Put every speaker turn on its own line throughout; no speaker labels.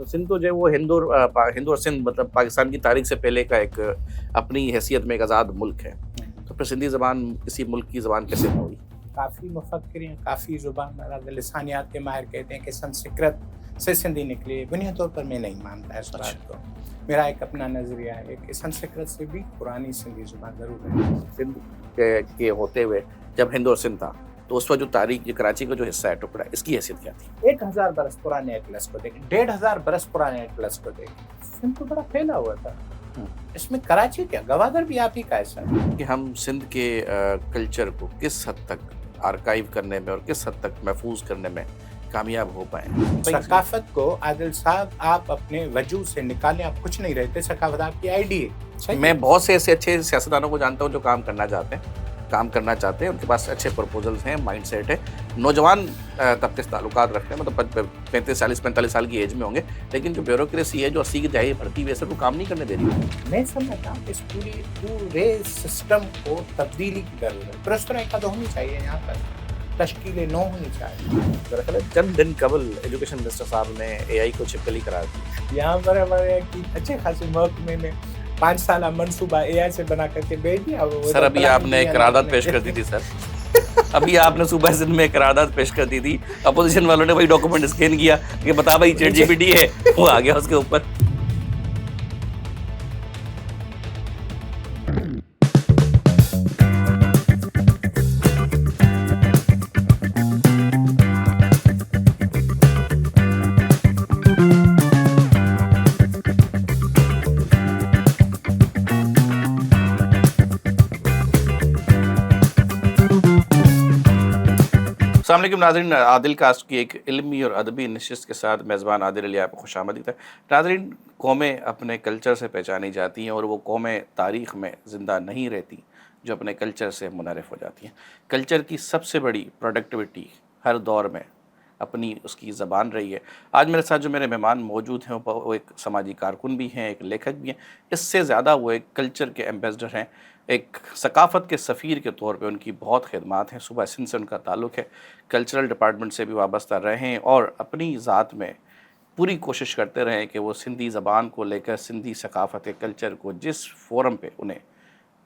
سندھ تو جو ہے وہ ہند اور سندھ مطلب پاکستان کی تاریخ سے پہلے کا ایک اپنی حیثیت میں ایک آزاد ملک ہے. تو پھر سندھی زبان کسی ملک کی زبان کیسے ہوئی؟
کافی مفکرین کافی زبان لسانیات کے ماہر کہتے ہیں کہ سنسکرت سے سندھی نکلی. بنیادی طور پر میں نہیں مانتا اس بات کو. میرا ایک اپنا نظریہ ہے کہ سنسکرت سے بھی پرانی سندھی زبان ضرور ہے.
سندھ کے ہوتے ہوئے جب ہند اور سندھ تھا تو اس وقت جو تاریخ یہ کراچی کا جو حصہ ہے ٹکڑا اس کی حیثیت کیا تھی؟
1000 برس پرانے ایٹلس کو دیکھیں, 1500 برس پرانے ایٹلس کو دیکھیں, سندھ تو بڑا پھیلا ہوا تھا. اس میں کراچی کیا, گوادر بھی آپ ہی کا ایسا ہے.
کہ ہم سندھ کے کلچر کو کس حد تک آرکائیو کرنے میں اور کس حد تک محفوظ کرنے میں کامیاب ہو پائیں.
ثقافت کو عادل صاحب آپ اپنے وجود سے نکالیں, آپ کچھ نہیں رہتے. ثقافت آپ کی آئی ڈی ہے.
میں بہت سے ایسے اچھے سیاستدانوں کو جانتا ہوں جو کام کرنا چاہتے ہیں, ان کے پاس اچھے پرپوزلز ہیں, مائنڈ سیٹ ہے, نوجوان طبقے سے تعلقات رکھتے ہیں, مطلب 45 سال کی ایج میں ہوں گے, لیکن جو بیوروکریسی ہے جو 80 کی دہائی بھرتی ہوئی ہے وہ کام نہیں کرنے دے رہی.
میں سمجھتا ہوں کہ اس پورے سسٹم کو تبدیلی کی ضرورت ہے. پرسپر ایک ہونی چاہیے, یہاں پر تشکیلیں نو ہونی چاہیے.
چند دن قبل ایجوکیشن منسٹر صاحب نے اے آئی کو چھپکلی قرار دی.
یہاں پر ہمارے اچھے خاصے محکمے میں 5 سالہ منصوبہ اے آئی سے بنا کر کے بھیج دیا.
سر ابھی آپ نے ایک قرارداد پیش کر دی تھی سر, ابھی آپ نے صوبہ سندھ میں قرارداد پیش کر دی تھی, اپوزیشن والوں نے وہی ڈاکومنٹ اسکین کیا کہ بتا بھائی چیٹ جی پی ٹی ہے, وہ آ گیا اس کے اوپر. السلام علیکم ناظرین, عادل کاسٹ کی ایک علمی اور ادبی نشست کے ساتھ میزبان عادل علی آپ کو خوش آمدید ہے. ناظرین, قومیں اپنے کلچر سے پہچانی جاتی ہیں اور وہ قومیں تاریخ میں زندہ نہیں رہتی جو اپنے کلچر سے منحرف ہو جاتی ہیں. کلچر کی سب سے بڑی پروڈکٹیوٹی ہر دور میں اپنی اس کی زبان رہی ہے. آج میرے ساتھ جو میرے مہمان موجود ہیں وہ ایک سماجی کارکن بھی ہیں, ایک لیکھک بھی ہیں, اس سے زیادہ وہ ایک کلچر کے ایمبیسڈر ہیں, ایک ثقافت کے سفیر کے طور پہ ان کی بہت خدمات ہیں. صوبہ سندھ سے ان کا تعلق ہے, کلچرل ڈپارٹمنٹ سے بھی وابستہ رہے ہیں اور اپنی ذات میں پوری کوشش کرتے رہے کہ وہ سندھی زبان کو لے کر سندھی ثقافت کے کلچر کو جس فورم پہ انہیں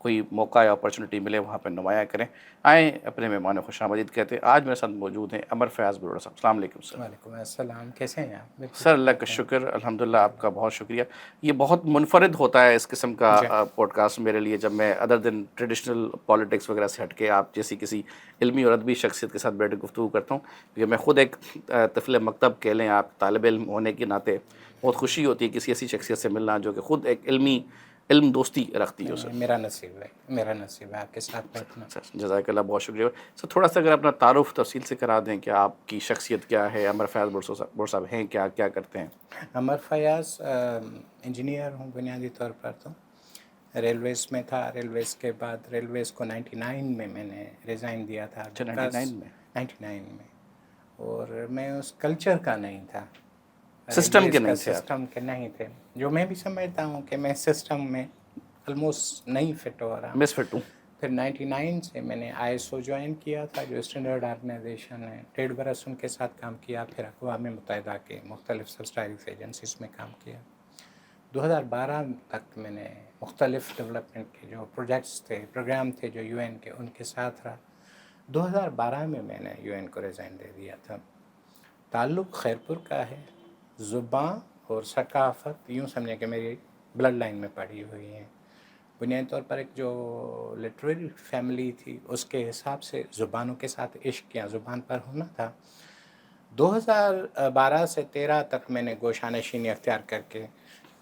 کوئی موقع یا اپرچونٹی ملے وہاں پہ نمایاں کریں. آئیں اپنے مہمان خوش آمدید کہتے ہیں. آج میرے ساتھ موجود ہیں امر فیاض بروڑا صاحب. السلام علیکم سر.
وعلیکم السلام, کیسے ہیں آپ؟
سر اللہ کا شکر, الحمدللہ, آپ کا بہت شکریہ. یہ بہت منفرد ہوتا ہے اس قسم کا پوڈ کاسٹ میرے لیے, جب میں ادر دن ٹریڈیشنل پالیٹکس وغیرہ سے ہٹ کے آپ جیسی کسی علمی اور ادبی شخصیت کے ساتھ بیٹھ کے گفتگو کرتا ہوں, کیونکہ میں خود ایک طفل مکتب کہہ لیں آپ, طالب علم ہونے کے ناطے بہت خوشی ہوتی ہے کسی ایسی شخصیت سے ملنا جو کہ خود ایک علم دوستی رکھتی ہو. سر
میرا نصیب ہے آپ کے ساتھ بیٹھنا.
جزاک اللہ, بہت شکریہ. سر تھوڑا سا اگر اپنا تعارف تفصیل سے کرا دیں کہ آپ کی شخصیت کیا ہے, امر فیاض بروڑا صاحب ہیں کیا کرتے ہیں؟
امر فیاض انجینئر ہوں بنیادی طور پر. تو ریلویز میں تھا, ریلویز کے بعد ریلویز کو 99 میں نے ریزائن دیا تھا. 99 میں, اور میں اس کلچر کا نہیں تھا,
سسٹم
کے نہیں تھے, جو میں بھی سمجھتا ہوں کہ میں سسٹم میں آلموسٹ نہیں فٹ ہو رہا,
مس فٹ ہوں.
پھر 99 سے میں نے ISO جوائن کیا تھا, جو اسٹینڈرڈ آرگنائزیشن ہے. 1.5 برس ان کے ساتھ کام کیا, پھر اقوام متحدہ کے مختلف سبسٹائریز ایجنسیز میں کام کیا. 2012 تک میں نے مختلف ڈیولپمنٹ کے جو پروجیکٹس تھے, پروگرام تھے جو UN کے, ان کے ساتھ رہا. 2012 میں نے UN کو ریزائن دے دیا تھا. تعلق خیرپور کا ہے. زبان اور ثقافت یوں سمجھیں کہ میری بلڈ لائن میں پڑی ہوئی ہیں. بنیادی طور پر ایک جو لٹریری فیملی تھی اس کے حساب سے زبانوں کے ساتھ عشق یا زبان پر ہونا تھا. 2012 سے 13 تک میں نے گوشہ نشینی اختیار کر کے,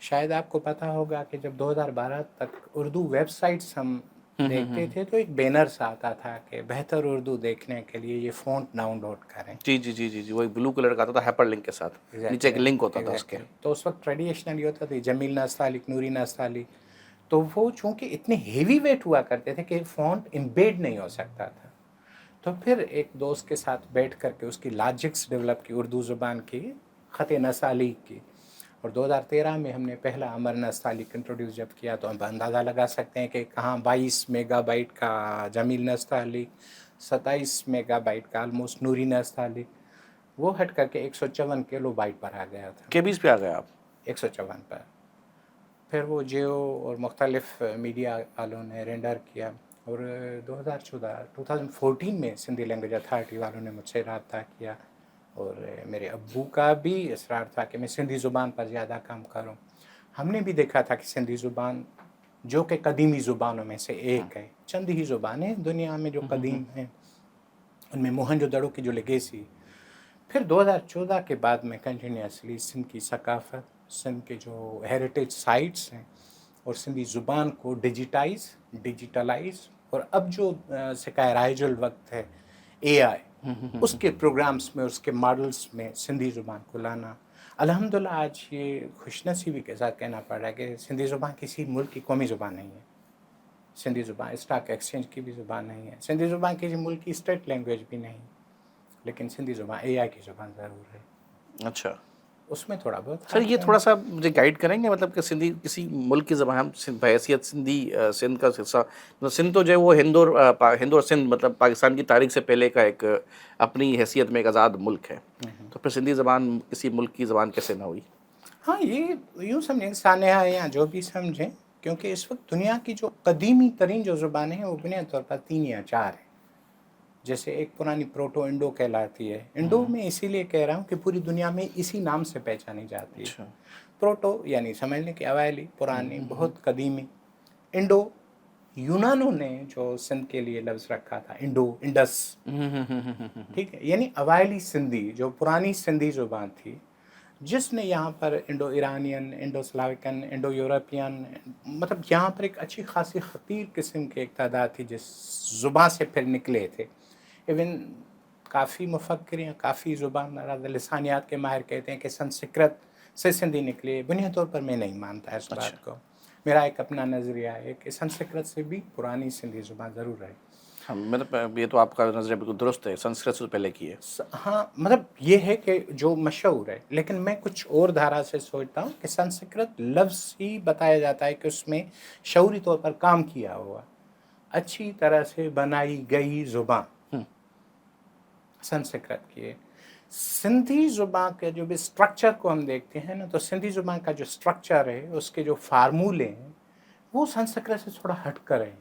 شاید آپ کو پتہ ہوگا کہ جب 2012 تک اردو ویب سائٹس ہم دیکھتے تھے تو ایک بینر سا آتا تھا کہ بہتر اردو دیکھنے کے لیے یہ فونٹ ڈاؤن لوڈ کریں.
جی, وہی بلو کلر کا آتا تھا ہائپر لنک کے ساتھ, نیچے ایک لنک ہوتا تھا اس کے.
تو اس وقت ٹریڈیشنل یہ ہوتا تھا جمیل نستعلیق, نوری نستعلیق, تو وہ چونکہ اتنے ہیوی ویٹ ہوا کرتے تھے کہ فونٹ امبیڈ نہیں ہو سکتا تھا. تو پھر ایک دوست کے ساتھ بیٹھ کر کے اس کی لاجکس ڈیولپ کی اردو زبان کی, خط نستعلیق کی, اور 2013 میں ہم نے پہلا امر نستعلیق انٹروڈیوس جب کیا تو ہم اندازہ لگا سکتے ہیں کہ کہاں 22 میگا بائٹ کا جمیل نستعلیق, 27 میگا بائٹ کا آلموسٹ نوری نستعلیق. وہ ہٹ کر کے 154 کلو بائٹ پر آ گیا تھا،
KBs پہ آ گئے آپ؟
154 پر. پھر وہ جیو اور مختلف میڈیا والوں نے رینڈر کیا، اور 2014 میں سندھی لینگویج اتھارٹی والوں نے مجھ سے رابطہ کیا، اور میرے ابو کا بھی اصرار تھا کہ میں سندھی زبان پر زیادہ کام کروں. ہم نے بھی دیکھا تھا کہ سندھی زبان جو کہ قدیمی زبانوں میں سے ایک ہے، چند ہی زبانیں دنیا میں جو قدیم ہیں، ان میں موہنجو دڑو کی جو لیگیسی. پھر 2014 کے بعد میں کنٹینیوسلی سندھ کی ثقافت، سندھ کے جو ہیریٹیج سائٹس ہیں اور سندھی زبان کو ڈیجیٹلائز، اور اب جو سکائے رائج الوقت ہے AI، اس کے پروگرامز میں، اس کے ماڈلز میں سندھی زبان کو لانا. الحمدللہ آج یہ خوش نصیبی کے ساتھ کہنا پڑ رہا ہے کہ سندھی زبان کسی ملک کی قومی زبان نہیں ہے. سندھی زبان اسٹاک ایکسچینج کی بھی زبان نہیں ہے. سندھی زبان کسی ملک کی اسٹیٹ لینگویج بھی نہیں. لیکن سندھی زبان AI کی زبان ضرور ہے.
اچھا
اس میں تھوڑا بہت
سر، یہ تھوڑا سا مجھے گائیڈ کریں گے، مطلب کہ سندھی کسی ملک کی زبان، ہم بحیثیت سندھی سندھ کا حصہ، مطلب سندھ تو جو ہے وہ ہند اور سندھ مطلب پاکستان کی تاریخ سے پہلے کا ایک اپنی حیثیت میں ایک آزاد ملک ہے، تو پھر سندھی زبان کسی ملک کی زبان کیسے نہ ہوئی؟
ہاں، یہ یوں سمجھیں سانحہ یا جو بھی سمجھیں، کیونکہ اس وقت دنیا کی جو قدیمی ترین جو زبانیں ہیں وہ بنیادی طور پر 3 یا 4 ہیں. جیسے ایک پرانی پروٹو انڈو کہلاتی ہے. انڈو میں اسی لیے کہہ رہا ہوں کہ پوری دنیا میں اسی نام سے پہچانی جاتی ہے.
اچھا.
پروٹو یعنی سمجھ لیں کہ اوائلی، پرانی، بہت قدیمی. انڈو، یونانوں نے جو سندھ کے لیے لفظ رکھا تھا انڈو، انڈس، ٹھیک ہے، یعنی اوائلی سندھی جو پرانی سندھی زبان تھی، جس نے یہاں پر Indo Iranian, Indo Slavic, Indo European, مطلب یہاں پر ایک اچھی خاصی خطیر قسم کی ایک تعداد تھی جس زبان سے پھر نکلے تھے. ایون کافی مفکرین، کافی زبان لسانیات کے ماہر کہتے ہیں کہ سنسکرت سے سندھی نکلی. بنیادی طور پر میں نہیں مانتا اس بات کو. میرا ایک اپنا نظریہ ہے کہ سنسکرت سے بھی پرانی سندھی زبان ضرور ہے.
مطلب یہ تو آپ کا نظریہ بالکل درست ہے، سنسکرت سے پہلے کی ہے.
ہاں، مطلب یہ ہے کہ جو مشہور ہے، لیکن میں کچھ اور دھارا سے سوچتا ہوں کہ سنسکرت لفظ ہی بتایا جاتا ہے کہ اس میں شعوری طور پر کام کیا ہوا، اچھی طرح سے بنائی گئی زبان سنسکرت کی ہے. سندھی زبان کے جو بھی سٹرکچر کو ہم دیکھتے ہیں نا، تو سندھی زبان کا جو سٹرکچر ہے، اس کے جو فارمولے ہیں، وہ سنسکرت سے تھوڑا ہٹ کر ہیں.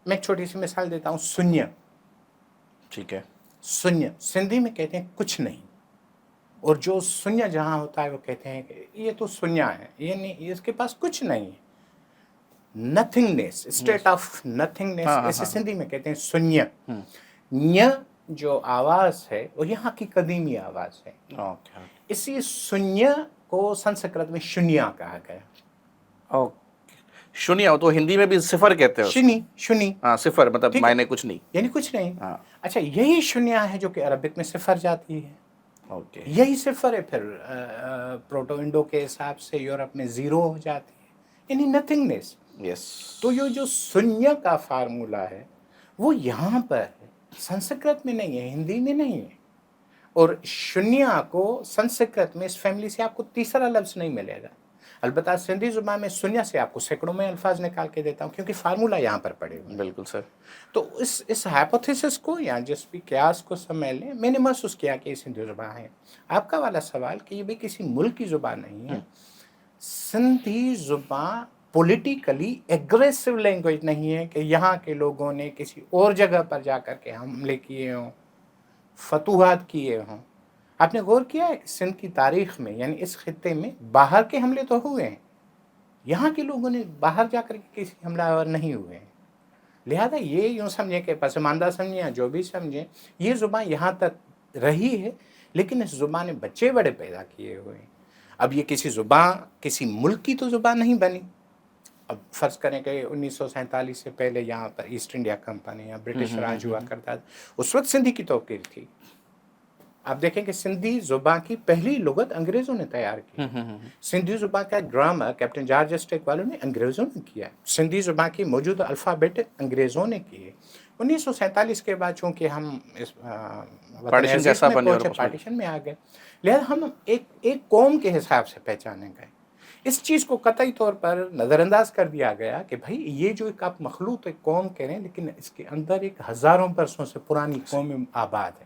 میں ایک چھوٹی سی مثال دیتا ہوں. سنیا،
ٹھیک ہے،
سنیا سندھی میں کہتے ہیں کچھ نہیں، اور جو سنیا جہاں ہوتا ہے وہ کہتے ہیں کہ یہ تو سنیا ہے، یعنی اس کے پاس کچھ نہیں ہے. نتھنگنیس، اسٹیٹ آف نتھنگنیس، اسے سندھی میں کہتے ہیں سنیا. ن جو آواز ہے وہ یہاں کی قدیمی آواز ہے، اسی سنیا کو سنسکرت میں شنیا کہا گیا.
شنیا تو ہندی میں بھی صفر کہتے ہیں.
شنی،
ہاں، صفر مطلب معنی کچھ نہیں،
یعنی کچھ نہیں. اچھا، یہی شنیا ہے جو کہ عربک میں صفر جاتی ہے. یہی صفر ہے پھر پروٹو انڈو کے حساب سے یورپ میں زیرو ہو جاتی ہے، یعنی نتھنگنیس. تو یہ جو سنیا کا فارمولا ہے وہ یہاں پر ہے، سنسکرت میں نہیں ہے، ہندی میں نہیں ہے. اور شنیا کو سنسکرت میں اس فیملی سے آپ کو تیسرا لفظ نہیں ملے گا. البتہ سندھی زبان میں سنیا سے آپ کو سینکڑوں میں الفاظ نکال کے دیتا ہوں، کیونکہ فارمولا یہاں پر پڑے ہوئے ہیں.
بالکل سر.
تو اس ہائپوتھیسس کو یا جس بھی قیاس کو سمجھ لیں، میں نے محسوس کیا کہ یہ سندھی زبان ہے. آپ کا والا سوال کہ یہ بھی کسی ملک کی زبان نہیں ہے. سندھی زبان پولیٹیکلی ایگریسو لینگویج نہیں ہے کہ یہاں کے لوگوں نے کسی اور جگہ پر جا کر کے حملے کیے ہوں، فتوحات کیے ہوں. آپ نے غور کیا ہے کہ سندھ کی تاریخ میں، یعنی اس خطے میں، باہر کے حملے تو ہوئے ہیں، یہاں کے لوگوں نے باہر جا کر کے کسی حملہ آور نہیں ہوئے ہیں. لہذا یہ یوں سمجھیں کہ پسماندہ سمجھیں یا جو بھی سمجھیں، یہ زبان یہاں تک رہی ہے، لیکن اس زبان نے بچے بڑے پیدا کیے ہوئے ہیں. اب یہ کسی زبان، کسی ملک کی تو زبان نہیں بنی. اب فرض کریں کہ 1947 سے پہلے یہاں پر ایسٹ انڈیا کمپنی یا برٹش راج ہوا کرتا تھا، اس وقت سندھی کی توقیر تھی. آپ دیکھیں کہ سندھی زبان کی پہلی لغت انگریزوں نے تیار کی. سندھی زبان کا گرامر کیپٹن جارج اسٹیک والوں نے انگریزوں نے کیا. سندھی زبان کی موجودہ الفابیٹ انگریزوں نے کیے. 1947 کے بعد چونکہ ہم اس وطن عزیز میں پہنچے، پارٹیشن میں آ گئے، لہذا ہم ایک قوم کے حساب سے پہچانے گئے. اس چیز کو قطعی طور پر نظر انداز کر دیا گیا کہ بھائی یہ جو ایک آپ مخلوط ایک قوم کہہ رہے ہیں، لیکن اس کے اندر ایک ہزاروں برسوں سے پرانی قوم آباد ہے.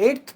8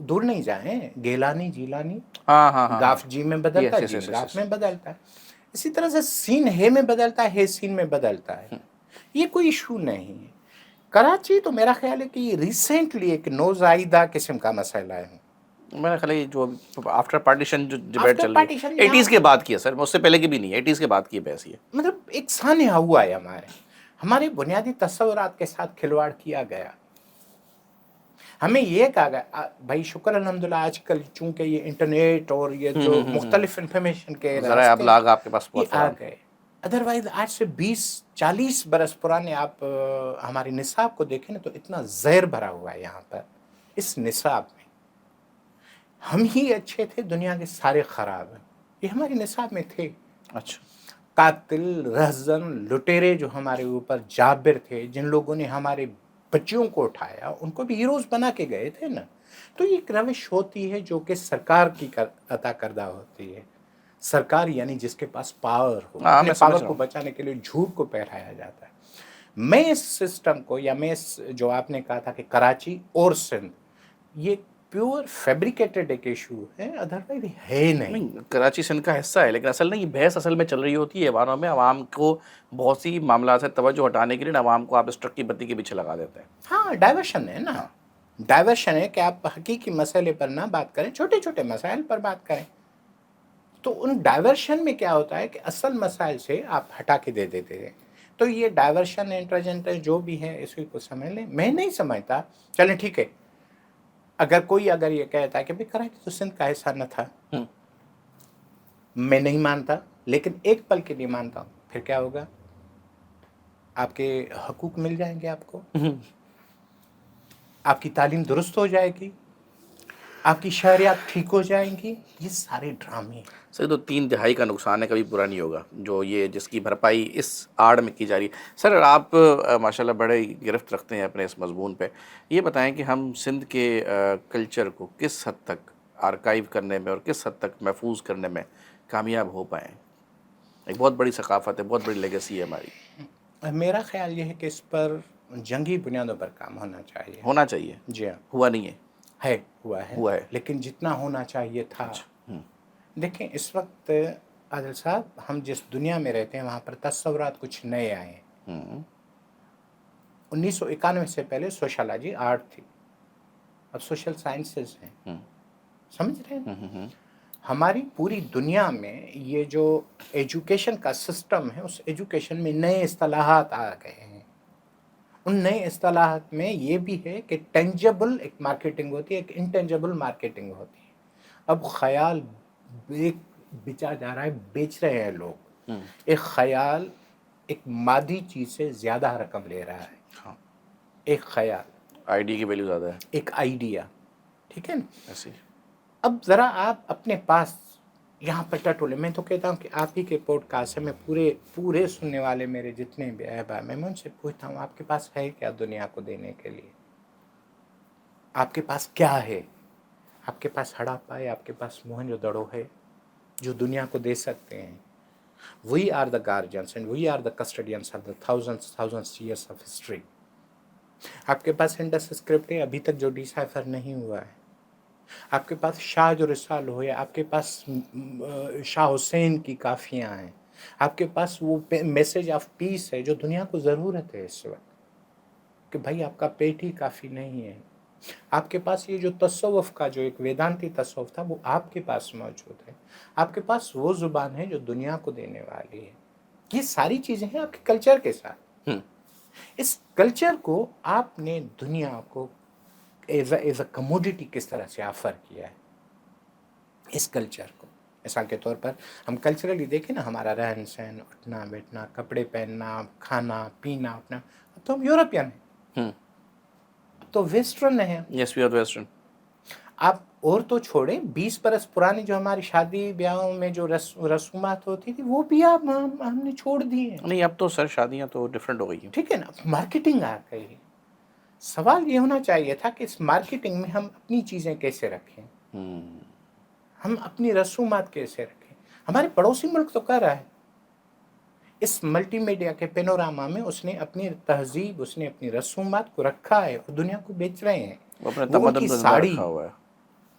دور نہیں جائیں، گیلانی جیلانی
ہاں ہاں ہاں
گاف جی میں بدلتا ہے، جیم گاف میں بدلتا ہے، اسی طرح سے سین ہے میں بدلتا ہے، سین میں بدلتا ہے، یہ کوئی ایشو نہیں ہے۔ کراچی تو میرا خیال ہے کہ یہ ریسنٹلی ایک نوزائیدہ قسم کا مسئلہ ہے۔
میں نے خالی جو آفٹر پارٹیشن جو ڈبیٹ
آفٹر
چل رہی
پارٹیشن
ہے، ایٹیز کے بعد کی ہے سر، اس سے پہلے کی بھی نہیں ہے، ایٹیز کے بعد کی بحث یہ ہے۔
مطلب ایک سانحہ ہوا ہے، ہمارے بنیادی تصورات کے ساتھ کھلواڑ کیا گیا۔ ہمیں یہ کہا گیا بھائی شکر الحمدللہ آج کل چونکہ یہ انٹرنیٹ اور یہ جو مختلف انفارمیشن کے
ذرائع
راستے
ابلاغ آپ کے پاس
یہ
بہت
آ
فراہم۔
گئے۔ ادروائز آج سے 20-40 برس پرانے آپ ہمارے نصاب کو دیکھیں نا تو اتنا زہر بھرا ہوا ہے یہاں پر اس نصاب میں۔ ہم ہی اچھے تھے، دنیا کے سارے خراب ہیں، یہ ہمارے نصاب میں تھے۔
اچھا،
قاتل، رہزن، لٹیرے جو ہمارے اوپر جابر تھے، جن لوگوں نے ہمارے بچیوں کو اٹھایا، ان کو بھی ہیروز بنا کے گئے تھے نا۔ تو یہ ایک روش ہوتی ہے جو کہ سرکار کی عطا کردہ ہوتی ہے۔ سرکار یعنی جس کے پاس پاور ہو،
ہاں
اپنے
میں سمجھ
پاور
رہا
کو
ہوں۔
بچانے کے لیے جھوٹ کو پہرایا جاتا ہے۔ میں اس سسٹم کو یا میں اس جو آپ نے کہا تھا کہ کراچی اور سندھ یہ پیور فیبریکیٹڈ ایک ایشو ہے، ادروائز ہے نہیں۔
کراچی سندھ کا حصہ ہے، لیکن اصل میں یہ بحث اصل میں چل رہی ہوتی ہے ایوانوں میں، عوام کو بہت سی معاملات سے توجہ ہٹانے کے لیے عوام کو آپ اس ٹرک کی بتی کے پیچھے لگا دیتے ہیں۔
ہاں ڈائیورشن ہے نا، ڈائیورشن ہے کہ آپ حقیقی مسئلے پر نہ بات کریں، چھوٹے چھوٹے مسائل پر بات کریں۔ تو ان ڈائیورشن میں کیا ہوتا ہے کہ اصل مسائل سے آپ ہٹا کے دے دیتے ہیں۔ تو یہ ڈائیورشن انٹرجنٹ جو بھی ہے اسی کو سمجھ لیں۔ میں نہیں سمجھتا، چلیں ٹھیک ہے، کوئی یہ کہتا ہے کہ بھئی کراچی تو سندھ کا حصہ نہ تھا، میں نہیں مانتا، لیکن ایک پل کے لیے مانتا ہوں، پھر کیا ہوگا؟ آپ کے حقوق مل جائیں گے، آپ کو آپ کی تعلیم درست ہو جائے گی، آپ کی شہریات ٹھیک ہو جائیں گی۔ یہ سارے ڈرامے ہیں۔
سر تو 3/4 کا نقصان ہے، کبھی پورا نہیں ہوگا، جو یہ جس کی بھرپائی اس آڑ میں کی جا رہی ہے۔ سر آپ ماشاءاللہ بڑے گرفت رکھتے ہیں اپنے اس مضمون پہ، یہ بتائیں کہ ہم سندھ کے کلچر کو کس حد تک آرکائیو کرنے میں اور کس حد تک محفوظ کرنے میں کامیاب ہو پائیں؟ ایک بہت بڑی ثقافت ہے، بہت بڑی لیگیسی ہے ہماری۔
میرا خیال یہ ہے کہ اس پر جنگی بنیادوں پر کام ہونا چاہیے۔
ہونا چاہیے،
جی ہاں،
ہوا نہیں ہے۔
ہوا ہے لیکن جتنا ہونا چاہیے تھا۔ دیکھیں اس وقت عادل صاحب، ہم جس دنیا میں رہتے ہیں وہاں پر تصورات کچھ نئے آئے ہیں۔ 1991 سے پہلے سوشالوجی آرٹ تھی، اب سوشل سائنسز ہیں، سمجھ رہے ہیں؟ ہماری پوری دنیا میں یہ جو ایجوکیشن کا سسٹم ہے، اس ایجوکیشن میں نئے اصطلاحات آ گئے ہیں۔ ان نئے اصطلاحات میں یہ بھی ہے کہ ٹینجبل ایک مارکیٹنگ ہوتی ہے، ایک انٹینجبل مارکیٹنگ ہوتی ہے۔ اب خیال بیچا جا رہا ہے، بیچ رہے ہیں لوگ۔ ایک خیال ایک مادی چیز سے زیادہ رقم لے رہا ہے۔ ایک خیال،
آئیڈیا کی ویلیو زیادہ ہے،
ایک آئیڈیا، ٹھیک ہے نا؟
ایسے ہی۔
اب ذرا آپ اپنے پاس یہاں پر ٹٹولے، میں تو کہتا ہوں کہ آپ ہی کے پوڈ کاسٹ سے میں پورے سننے والے میرے جتنے بھی احباب ہیں، میں ان سے پوچھتا ہوں آپ کے پاس ہے کیا دنیا کو دینے کے لیے؟ آپ کے پاس کیا ہے؟ آپ کے پاس ہڑپا ہے، آپ کے پاس موہنجو دڑو ہے جو دنیا کو دے سکتے ہیں؟ We are the guardians and we are the custodians of the thousands years of history۔ آپ کے پاس انڈس اسکرپٹ ہے ابھی تک جو ڈیسائفر نہیں ہوا ہے۔ آپ کے پاس شاہ جو رسال ہوئے، آپ کے پاس شاہ حسین کی کافیاں ہیں، آپ کے پاس وہ میسج آف پیس ہے جو دنیا کو ضرورت ہے اس وقت، کہ بھائی آپ کا پیٹ ہی کافی نہیں ہے۔ آپ کے پاس یہ جو تصوف کا جو ایک ویدانتی تصوف تھا وہ آپ کے پاس موجود ہے۔ آپ کے پاس وہ زبان ہے جو دنیا کو دینے والی ہے۔ یہ ساری چیزیں ہیں آپ کے کلچر کے ساتھ۔ اس کلچر کو آپ نے دنیا کو ایز اے کموڈیٹی کس طرح سے آفر کیا ہے؟ اس کلچر کو مثال کے طور پر ہم کلچرلی دیکھیں نا، ہمارا رہن سہن، اٹھنا بیٹھنا، کپڑے پہننا، کھانا پینا، اپنا، اب تو ہم یورپین ہیں، تو ویسٹرن ہیں۔
یس وی آر ویسٹرن۔
آپ اور تو چھوڑیں، 20 برس پرانی جو ہماری شادی بیاہوں میں جو رسومات ہوتی تھی وہ بھی ہم نے چھوڑ دی ہیں۔
نہیں اب تو سر شادیاں تو ڈیفرنٹ ہو گئی ہیں،
ٹھیک ہے نا، مارکیٹنگ آ گئی ہے۔ سوال یہ ہونا چاہیے تھا کہ اس مارکیٹنگ میں ہم اپنی چیزیں کیسے رکھیں، ہم اپنی رسومات کیسے رکھیں۔ ہمارے پڑوسی ملک تو کر رہا ہے، اس ملٹی میڈیا کے پینوراما میں اس نے اپنی تہذیب، اس نے اپنی رسومات کو رکھا ہے اور دنیا کو بیچ رہے ہیں۔
وہ اپنے
وہ ان
تمدن
کی
کو زندہ
ساڑی،
رکھا ہوا ہے۔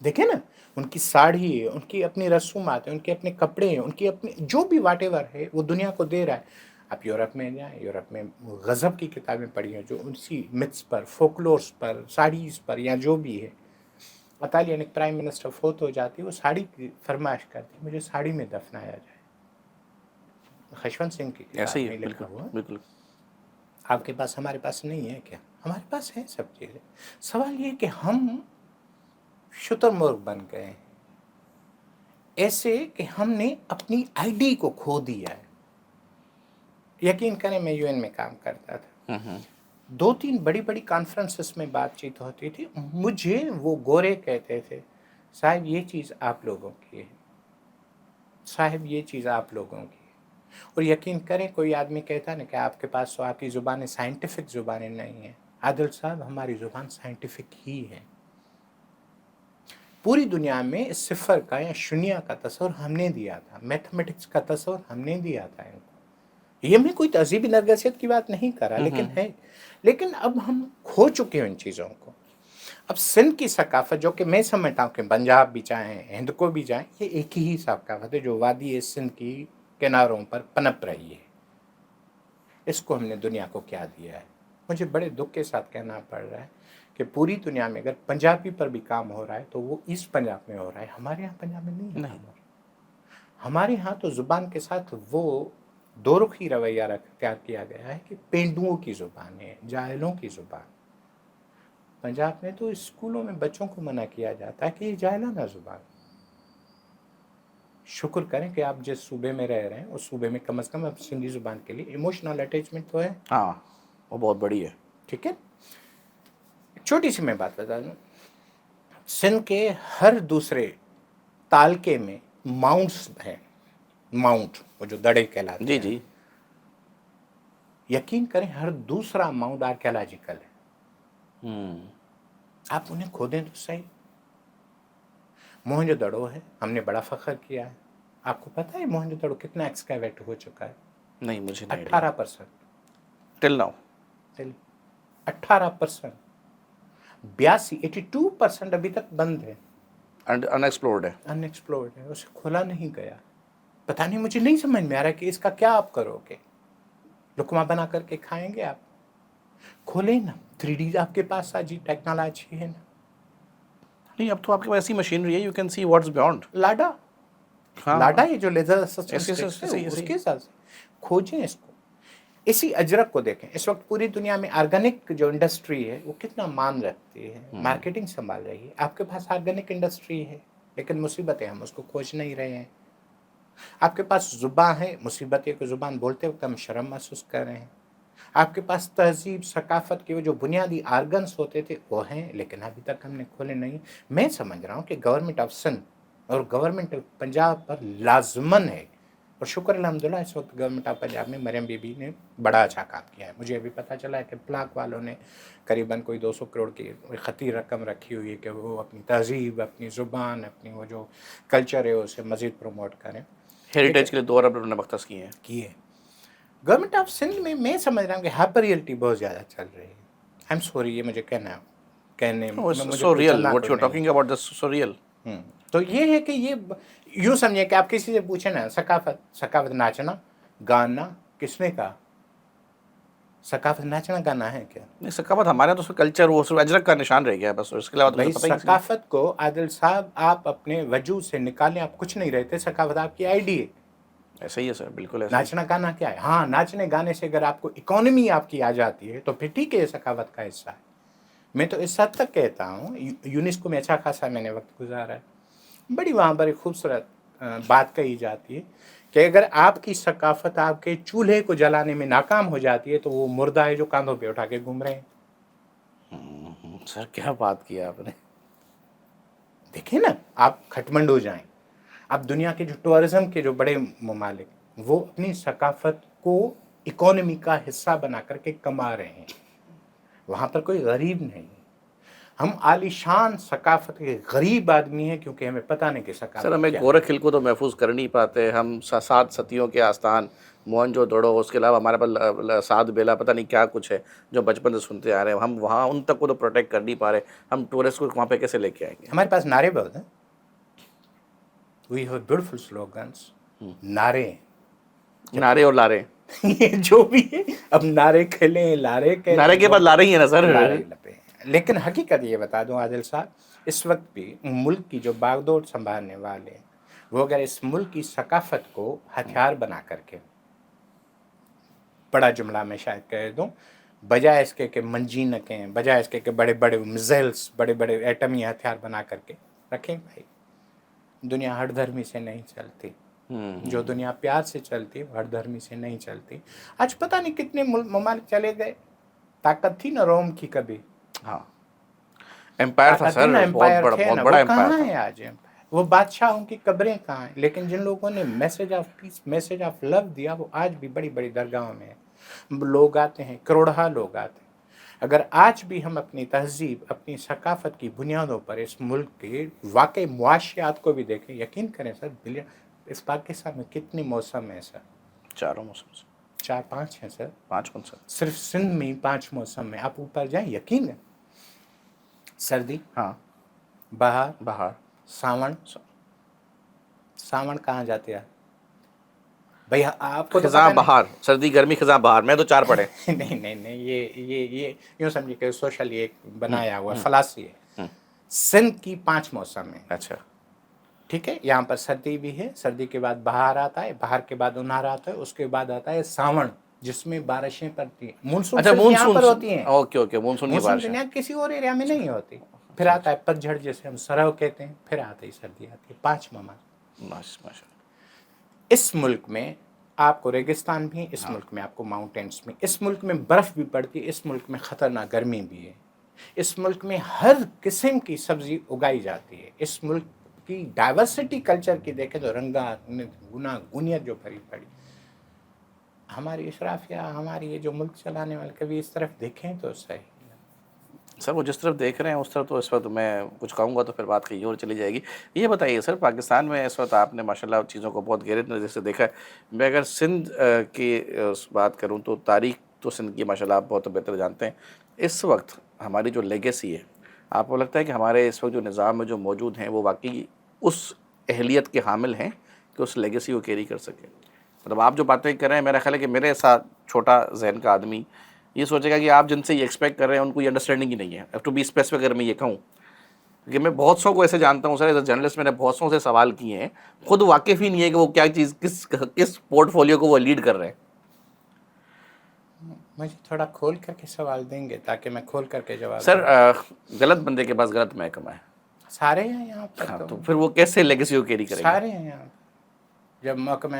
دیکھیں نا ان کی ساڑھی ہے، ان کی اپنی رسومات ہیں، ان کے اپنے کپڑے ہیں، ان کی اپنی جو بھی واٹ ایور ہے وہ دنیا کو دے رہا ہے. آپ یورپ میں جائیں، یورپ میں غضب کی کتابیں پڑھی ہیں جو اسی متس پر، فولکلورس پر، ساڑیز پر یا جو بھی ہے. اطالین ایک پرائم منسٹر فوت ہو جاتی ہے، وہ ساڑی کی فرمائش کرتی ہے، مجھے ساڑی میں دفنایا جائے. خشونت سنگھ کی
ایسے
کتاب
ہی ہے،
میں لکھا
بالکل
ہوا.
بالکل.
آپ کے پاس، ہمارے پاس نہیں ہے کیا؟ ہمارے پاس ہے سب چیزیں. سوال یہ کہ ہم شتر مرغ بن گئے ہیں، ایسے کہ ہم نے اپنی آئی ڈی کو کھو دیا ہے. یقین کریں میں یو این میں کام کرتا تھا، 2-3 بڑی بڑی کانفرنسز میں بات چیت ہوتی تھی. مجھے وہ گورے کہتے تھے صاحب یہ چیز آپ لوگوں کی ہے، صاحب یہ چیز آپ لوگوں کی ہے. اور یقین کریں کوئی آدمی کہتا نا کہ آپ کے پاس تو آپ کی زبانیں سائنٹیفک زبانیں نہیں ہیں. عادل صاحب ہماری زبان سائنٹیفک ہی ہے. پوری دنیا میں صفر کا یا شنیہ کا تصور ہم نے دیا تھا، میتھمیٹکس کا تصور ہم نے دیا تھا ان کو. یہ میں کوئی تہذیبی نرگسیت کی بات نہیں کر رہا، لیکن ہے. لیکن اب ہم کھو چکے ہیں ان چیزوں کو. اب سندھ کی ثقافت جو کہ میں سمجھتا ہوں کہ پنجاب بھی چاہیں، ہند کو بھی جائیں، یہ ایک ہی ثقافت ہے جو وادی سندھ کی کناروں پر پنپ رہی ہے. اس کو ہم نے دنیا کو کیا دیا ہے؟ مجھے بڑے دکھ کے ساتھ کہنا پڑ رہا ہے کہ پوری دنیا میں اگر پنجابی پر بھی کام ہو رہا ہے تو وہ ایسٹ پنجاب میں ہو رہا ہے، ہمارے یہاں پنجاب میں نہیں کام ہو رہا. ہمارے ہاں تو زبان کے ساتھ وہ دو رخی رویہ اختیار کیا گیا ہے کہ پینڈوؤں کی زبان ہے، جاہلوں کی زبان. پنجاب میں تو اسکولوں میں بچوں کو منع کیا جاتا ہے کہ یہ جاہلانہ زبان. شکر کریں کہ آپ جس صوبے میں رہ رہے ہیں اس صوبے میں کم از کم اب سندھی زبان کے لیے ایموشنل اٹیچمنٹ تو ہے.
ہاں وہ بہت بڑی ہے.
ٹھیک ہے. چھوٹی سی میں بات بتا دوں، سندھ کے ہر دوسرے تالکے میں ماؤنٹس ہیں. ماؤنٹ وہ جو دڑے کہلاتے
جی
ہیں،
جی.
یقین کریں ہر دوسرا ماؤنٹ آرکیالوجیکل ہے. آپ انہیں کھودیں تو صحیح. موہنجو دڑو ہے، ہم نے بڑا فخر کیا ہے. آپ کو پتہ ہے موہنجو دڑو کتنا ایکسکیویٹ ہو چکا ہے؟
نہیں مجھے نہیں آئیڈیا.
18%.
Till now.
18%. 82% ابھی تک بند ہے،
ان ایکسپلورڈ ہے.
ان ایکسپلورڈ ہے، اسے کھولا نہیں گیا. پتہ نہیں، مجھے نہیں سمجھ میں آ رہا کہ اس کا کیا آپ کرو گے. لقمہ بنا کر کے کھائیں گے آپ؟ کھولیں نا. 3D آپ کے پاس آجی ٹیکنالوجی ہے نا.
نہیں اب تو آپ کے پاس ایسی مشینری ہے، you can see what's beyond.
Lada,
ہاں
لاڈا یہ جو لیزر
ایسے
اسسٹنٹ ہے اس
ایسے
کے ساتھ کھوجیں اس کو. اسی اجرک کو دیکھیں، اس وقت پوری دنیا میں آرگینک جو انڈسٹری ہے وہ کتنا مان رکھتی ہے، مارکیٹنگ سنبھال رہی ہے. آپ کے پاس آرگینک انڈسٹری ہے لیکن مصیبت ہے ہم اس کو کھوج نہیں رہے ہیں. آپ کے پاس زبان ہے، مصیبت ہے کہ زبان بولتے وقت ہم شرم محسوس کر رہے ہیں. آپ کے پاس تہذیب ثقافت کے وہ جو بنیادی آرگنس ہوتے تھے وہ ہیں، لیکن ابھی تک ہم نے کھولے نہیں. میں سمجھ رہا ہوں کہ گورنمنٹ آف سندھ اور گورنمنٹ آف پنجاب پر لازمن ہے، اور شکر الحمدللہ اس وقت گورنمنٹ آف پنجاب میں مریم بی بی نے بڑا اچھا کام کیا ہے. مجھے ابھی پتہ چلا ہے کہ پلاک والوں نے قریباً کوئی 200 کروڑ کی خطی رقم رکھی ہوئی ہے کہ وہ اپنی تہذیب، اپنی زبان، اپنی وہ جو کلچر ہے اسے مزید پروموٹ کریں.
ہیریٹیج کے لیے 2 ارب انہوں نے مختص کیے ہیں.
کیے. گورنمنٹ آف سندھ میں سمجھ رہا ہوں کہ ہائپر ریئلٹی بہت زیادہ چل رہی ہے. آئی ایم سوری، یہ مجھے کہنا کہنے میں مجھے
سو
کوئی
ریئل
چلنا
واٹ
تو
یو آر
نہیں.
Talking about this so real.
تو یہ ہے کہ یہ یوں سمجھیں کہ آپ کسی سے پوچھیں نا ثقافت ناچنا گانا کس نے کہا؟ ثقافت ناچنا گانا ہے کیا؟
نہیں ثقافت ہمارے یہاں تو اس میں کلچر وہ صرف اجرک کا نشان رہ گیا ہے بس، اس کے علاوہ تو مجھے
بھائی
پتہ ہی نہیں.
ثقافت کو عادل صاحب آپ اپنے وجود سے نکالیں، آپ کچھ نہیں رہتے. ثقافت آپ کی آئی ڈی ہے.
ایسا ہی ہے سر، بالکل ایسا ہی.
ناچنا گانا کیا ہے؟ ہاں ناچنے گانے سے اگر آپ کو اکانومی آپ کی آ جاتی ہے تو پھر ٹھیک ہے، یہ ثقافت کا حصہ ہے. میں تو اس حد تک کہتا ہوں، یونیسکو میں اچھا خاصا میں نے وقت گزارا ہے. بڑی وہاں پر ایک خوبصورت بات کہی جاتی ہے کہ اگر آپ کی ثقافت آپ کے چولہے کو جلانے میں ناکام ہو جاتی ہے تو وہ مردہ ہے جو کاندھوں پہ اٹھا کے گھوم رہے ہیں.
سر کیا بات کیا آپ نے.
دیکھیں نا، آپ کھٹمنڈو جائیں، اب دنیا کے جو ٹورزم کے جو بڑے ممالک وہ اپنی ثقافت کو اکانومی کا حصہ بنا کر کے کما رہے ہیں. وہاں پر کوئی غریب نہیں. ہم عالی شان ثقافت کے غریب آدمی ہیں کیونکہ ہمیں پتہ نہیں کہ
سر
ثقافت
ہمیں
کیا ہے.
گورکھ ہل کو تو محفوظ کر نہیں پاتے. ہم 7 ستیوں کے آستان موہن جو دوڑو، اس کے علاوہ ہمارے پاس سعد بیلا پتہ نہیں کیا کچھ ہے جو بچپن سے سنتے آ رہے ہیں. ہم وہاں ان تک کو تو پروٹیکٹ کر نہیں پا رہے. ہم ٹورسٹ کو وہاں پہ کیسے لے کے آئیں گے؟
ہمارے پاس نعرے بہت ہیں. We have beautiful slogans. نعرے
نعرے اور لارے.
یہ جو بھی ہے، اب نعرے کھلیں لارے کھلیں،
نعرے کے بعد لارے ہی ہے نا سر.
لارے لپے. لیکن حقیقت یہ بتا دوں عادل صاحب، اس وقت بھی ملک کی جو باغ دوڑ سنبھالنے والے ہیں، وہ اگر اس ملک کی ثقافت کو ہتھیار بنا کر کے، بڑا جملہ میں شاید کہہ دوں، بجائے اس کے کہ منجینکیں، بجائے اس کے کہ بڑے بڑے میزائلس، بڑے بڑے ایٹمی ہتھیار بنا کر کے رکھیں. بھائی دنیا ہر دھرمی سے نہیں چلتی. جو دنیا پیار سے چلتی وہ ہر دھرمی سے نہیں چلتی. آج پتہ نہیں کتنے ممالک چلے گئے. طاقت تھی نا روم کی کبھی.
ہاں امپائر تھا سر، بہت بڑا
تھے
بہت
نا،
بڑا
وہ
امپائر
کہاں
تھا.
ہیں آج امپائر؟ وہ بادشاہوں کی قبریں کہاں ہیں؟ لیکن جن لوگوں نے message of peace, message of love دیا، وہ آج بھی بڑی بڑی درگاہوں میں ہیں. لوگ آتے ہیں، کروڑہا لوگ آتے ہیں. اگر آج بھی ہم اپنی تہذیب، اپنی ثقافت کی بنیادوں پر اس ملک کے واقعی معاشیات کو بھی دیکھیں، یقین کریں سر، اس پاکستان میں کتنے موسم ہیں سر؟
4 موسم سے
4-5 ہیں سر.
5 کون سا؟
صرف سندھ میں 5 موسم میں. آپ اوپر جائیں، یقین ہے. سردی،
ہاں
بہار،
بہار.
ساون. ساون کہاں جاتے ہیں بھئی؟ آپ کو تو
خزاں
پتہ
بہار، سردی گرمی خزاں بہار. میں تو 4 پڑھے.
نہیں نہیں نہیں، یہ یوں سمجھے کہ سوشل ایک بنایا ہوا فلاسفی ہے. سندھ کی 5 موسم ہیں.
اچھا
ٹھیک ہے، یہاں پر سردی بھی ہے. سردی کے بعد بہار آتا ہے، بہار کے بعد انہارا آتا ہے، اس کے بعد آتا ہے ساون، جس میں بارشیں پڑتی ہیں. مونسون
اچھا
صرف یہاں پر
مونسون.
ہوتی ہیں.
اوکے اوکے، مونسون کی
مونسون
بارش ہے.
دنیا کسی اور ایریا میں نہیں ہوتی. پھر آتا ہے پتجھڑ، جسے ہم سرو کہتے ہیں. پھر آتا ہے سردی، آتی ہے. 5 ممالک.
ماشاء
اس ملک میں آپ کو ریگستان بھی ہے، اس ملک میں آپ کو ماؤنٹینس میں، اس ملک میں برف بھی پڑتی ہے، اس ملک میں خطرناک گرمی بھی ہے. اس ملک میں ہر قسم کی سبزی اگائی جاتی ہے. اس ملک کی ڈائیورسٹی کلچر کی دیکھیں تو رنگا گنا گنیت جو بھری پڑی. ہماری اشرافیہ، ہماری یہ جو ملک چلانے والے، کبھی اس طرف دیکھیں تو صحیح.
سر وہ جس طرف دیکھ رہے ہیں اس طرف تو اس وقت میں کچھ کہوں گا تو پھر بات کہیں اور چلی جائے گی. یہ بتائیے سر، پاکستان میں اس وقت آپ نے ماشاءاللہ چیزوں کو بہت گہرے نظر سے دیکھا ہے. میں اگر سندھ کی بات کروں تو تاریخ تو سندھ کی ماشاءاللہ آپ بہت بہتر جانتے ہیں. اس وقت ہماری جو لیگیسی ہے، آپ کو لگتا ہے کہ ہمارے اس وقت جو نظام میں جو موجود ہیں وہ واقعی اس اہلیت کے حامل ہیں کہ اس لیگیسی کو کیری کر سکیں؟ مطلب آپ جو باتیں کر رہے ہیں، میرا خیال ہے کہ میرے ساتھ چھوٹا ذہن کا آدمی یہ سوچے گا کہ آپ جن سے یہ ایکسپیکٹ کر رہے ہیں ان کو یہ انڈرسٹینڈنگ ہی نہیں ہے. ٹو بی اسپیسیفک اگر میں یہ کہوں، کہ میں بہت سو کو ایسے جانتا ہوں سر، ایز اے جرنلسٹ میں نے بہت سو سے سوال کیے ہیں، خود واقف ہی نہیں ہے کہ وہ کیا چیز، کس پورٹ فولیو کو وہ لیڈ کر رہے ہیں.
مجھے تھوڑا کھول کر کے سوال دیں گے تاکہ میں کھول کر کے جواب
سر
دوں.
غلط بندے کے پاس غلط محکمہ ہے.
سارے ہیں یہاں پر.
ہاں تو پھر وہ کیسے لیگیسی کو کیری کریں گے؟
سارے ہیں یہاں پر. جب محکمہ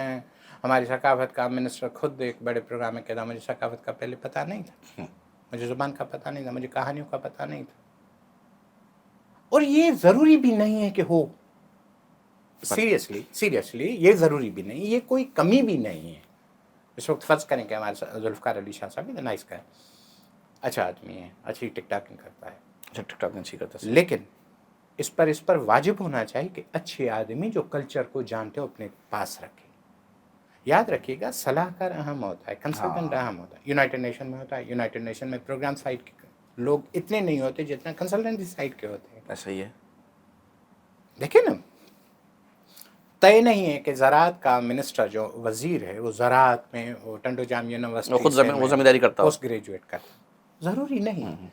ہماری ثقافت کا منسٹر خود ایک بڑے پروگرام میں کہتا، مجھے ثقافت کا پہلے پتہ نہیں تھا، مجھے زبان کا پتہ نہیں تھا، مجھے کہانیوں کا پتہ نہیں تھا. اور یہ ضروری بھی نہیں ہے کہ ہو. سیریسلی یہ ضروری بھی نہیں، یہ کوئی کمی بھی نہیں ہے. اس وقت فرض کریں کہ ہمارے ذوالفقار علی شاہ صاحب نائس کا ہے، اچھا آدمی ہے، اچھی ٹک ٹاکنگ کرتا ہے.
اچھا ٹک ٹاک اچھی کرتا ہے.
لیکن اس پر واجب ہونا چاہیے کہ اچھے آدمی جو کلچر کو جانتے ہو اپنے پاس رکھے. یاد رکھیے گا، صلاح کار اہم ہوتا ہے، کنسلٹنٹ اہم ہوتا ہے. یونائٹڈ نیشن میں ہوتا ہے، یونائٹڈ نیشن میں پروگرام سائٹ کے لوگ اتنے نہیں ہوتے جتنا کنسلٹنٹ سائٹ کے ہوتے ہیں.
ایسا ہی ہے.
دیکھیں نا، طے نہیں ہے کہ زراعت کا منسٹر جو وزیر ہے وہ زراعت میں وہ ٹنڈو جام یونیورسٹی
خود
سے
وہ زمینداری کرتا ہو.
پوسٹ گریجویٹ کرتا. ضروری نہیں،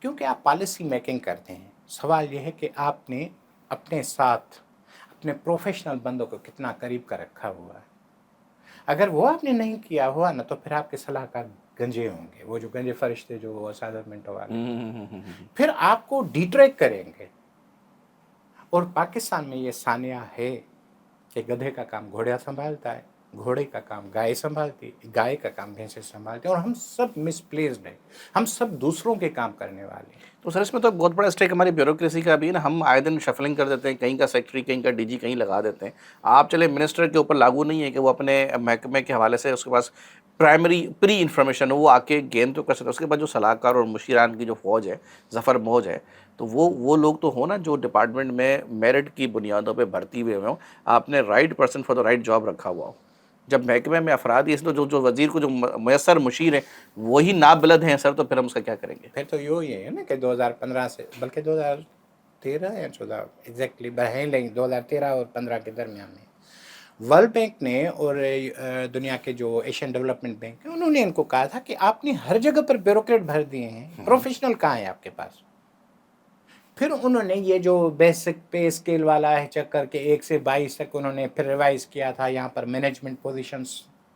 کیونکہ آپ پالیسی میکنگ کرتے ہیں. سوال یہ ہے کہ آپ نے اپنے ساتھ اپنے پروفیشنل بندوں کو کتنا قریب کا رکھا ہوا ہے. اگر وہ آپ نے نہیں کیا ہوا نا، تو پھر آپ کے صلاح کار گنجے ہوں گے، وہ جو گنجے فرشتے جو سادہ منٹوں والے، پھر آپ کو ڈیٹریک کریں گے. اور پاکستان میں یہ ثانیہ ہے کہ گدھے کا کام گھوڑا سنبھالتا ہے، گھوڑے کا کام گائے سنبھالتی، گائے کا کام بھینسیں سنبھالتے ہیں. اور ہم سب مس پلیسڈ ہیں، ہم سب دوسروں کے کام کرنے والے ہیں.
تو سر اس میں تو بہت بڑا اسٹیک ہماری بیوروکریسی کا بھی ہے نا. ہم آئے دن شفلنگ کر دیتے ہیں، کہیں کا سیکٹری، کہیں کا ڈی جی کہیں لگا دیتے ہیں. آپ چلے منسٹر کے اوپر لاگو نہیں ہے کہ وہ اپنے محکمے کے حوالے سے اس کے پاس پری انفارمیشن وہ آ کے گین تو کر سکتا ہے. اس کے بعد جو صلاح کار اور مشیران کی جو فوج ہے، ظفر موج ہے، تو وہ لوگ تو ہو نا جو ڈپارٹمنٹ میں میرٹ کی بنیادوں پہ بھرتی ہوئے ہوں. آپ نے right person for the right job رکھا ہوا ہو. جب محکمے میں افراد ہی اس تو جو وزیر کو جو میسر مشیر ہیں وہی نابلد ہیں سر، تو پھر ہم اس کا کیا کریں گے؟
پھر تو یہی ہے نا کہ 2015 سے، بلکہ 2013 یا 14 ایگزیکٹلی ہے، لیکن 2013 اور 15 کے درمیان میں ورلڈ بینک نے اور دنیا کے جو ایشین ڈیولپمنٹ بینک ہے، انہوں نے ان کو کہا تھا کہ آپ نے ہر جگہ پر بیوروکریٹ بھر دیے ہیں، پروفیشنل کہاں ہے آپ کے پاس؟ پھر انہوں نے یہ جو بیسک پے اسکیل والا ہے چیک کر کے 1 سے 22 تک انہوں نے پھر ریوائز کیا تھا، یہاں پر مینجمنٹ پوزیشنز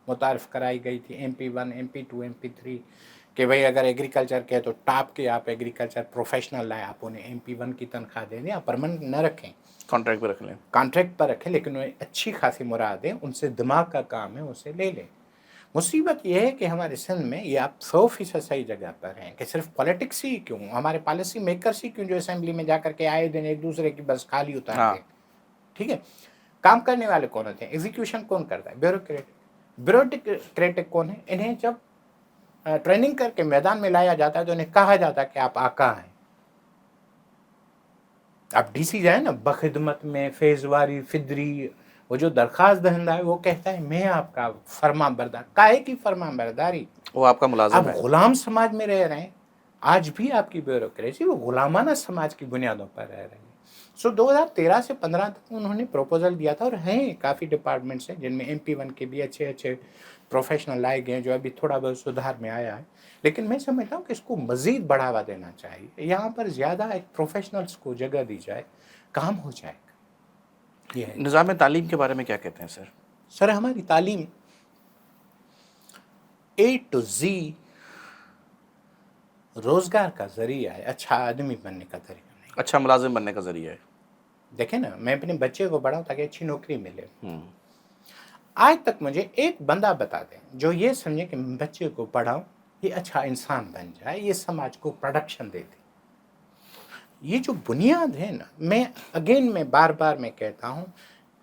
متعارف کرائی گئی تھی، MP1 MP2 MP3، کہ بھئی اگر ایگریکلچر کے تو ٹاپ کے آپ ایگریکلچر پروفیشنل لائیں، آپ انہیں MP1 کی تنخواہ دے دیں، آپ پرمنٹ نہ رکھیں،
کانٹریکٹ پہ رکھ لیں۔
کانٹریکٹ پر رکھیں، لیکن انہیں اچھی خاصی مراد ہے، ان سے دماغ کا کام ہے، اسے لے لیں۔ مصیبت یہ ہے کہ ہمارے سندھ میں یہ آپ 100% صحیح جگہ پر ہیں کہ صرف پولیٹکس ہی کیوں، ہمارے پالیسی میکرس ہی کیوں جو اسمبلی میں جا کر کے آئے دن ایک دوسرے کی بس خالی اتارتے
ہاں،
ہیں، ٹھیک ہے؟ کام کرنے والے کون ہوتے ہیں؟ ایگزیکیوشن کون کرتا ہے؟ بیوروکریٹک کون ہے؟ انہیں جب ٹریننگ کر کے میدان میں لایا جاتا ہے تو انہیں کہا جاتا ہے کہ آپ آقا ہیں، آپ ڈی سی جائیں نا، بخدمت میں فیضواری فدری، وہ جو درخواست دہندہ ہے وہ کہتا ہے میں آپ کا فرما بردار، کاہے کی فرما برداری؟
وہ آپ کا
آپ
ملازم ہے۔
غلام سماج میں رہ رہے ہیں، آج بھی آپ کی بیوروکریسی وہ غلامانہ سماج کی بنیادوں پر رہ رہی ہے۔ سو 2013 سے 15 تک انہوں نے پروپوزل دیا تھا، اور ہیں کافی ڈپارٹمنٹس ہیں جن میں MP1 کے بھی اچھے اچھے پروفیشنل لائے گئے ہیں، جو ابھی تھوڑا بہت سدھار میں آیا ہے، لیکن میں سمجھتا ہوں کہ اس کو مزید بڑھاوا دینا چاہیے، یہاں پر زیادہ ایک پروفیشنلز کو جگہ دی جائے، کام ہو جائے گا، یہ ہے۔
نظام تعلیم کے بارے میں کیا کہتے ہیں سر؟
سر ہماری تعلیم A to Z روزگار کا ذریعہ ہے، اچھا آدمی بننے کا ذریعہ نہیں۔
اچھا ملازم بننے کا ذریعہ ہے۔
دیکھیں نا، میں اپنے بچے کو پڑھاؤں تاکہ اچھی نوکری ملے،
ہوں۔
آج تک مجھے ایک بندہ بتا دیں جو یہ سمجھے کہ میں بچے کو پڑھاؤں یہ اچھا انسان بن جائے، یہ سماج کو پروڈکشن دے دے۔ یہ جو بنیاد ہے نا، میں بار بار میں کہتا ہوں،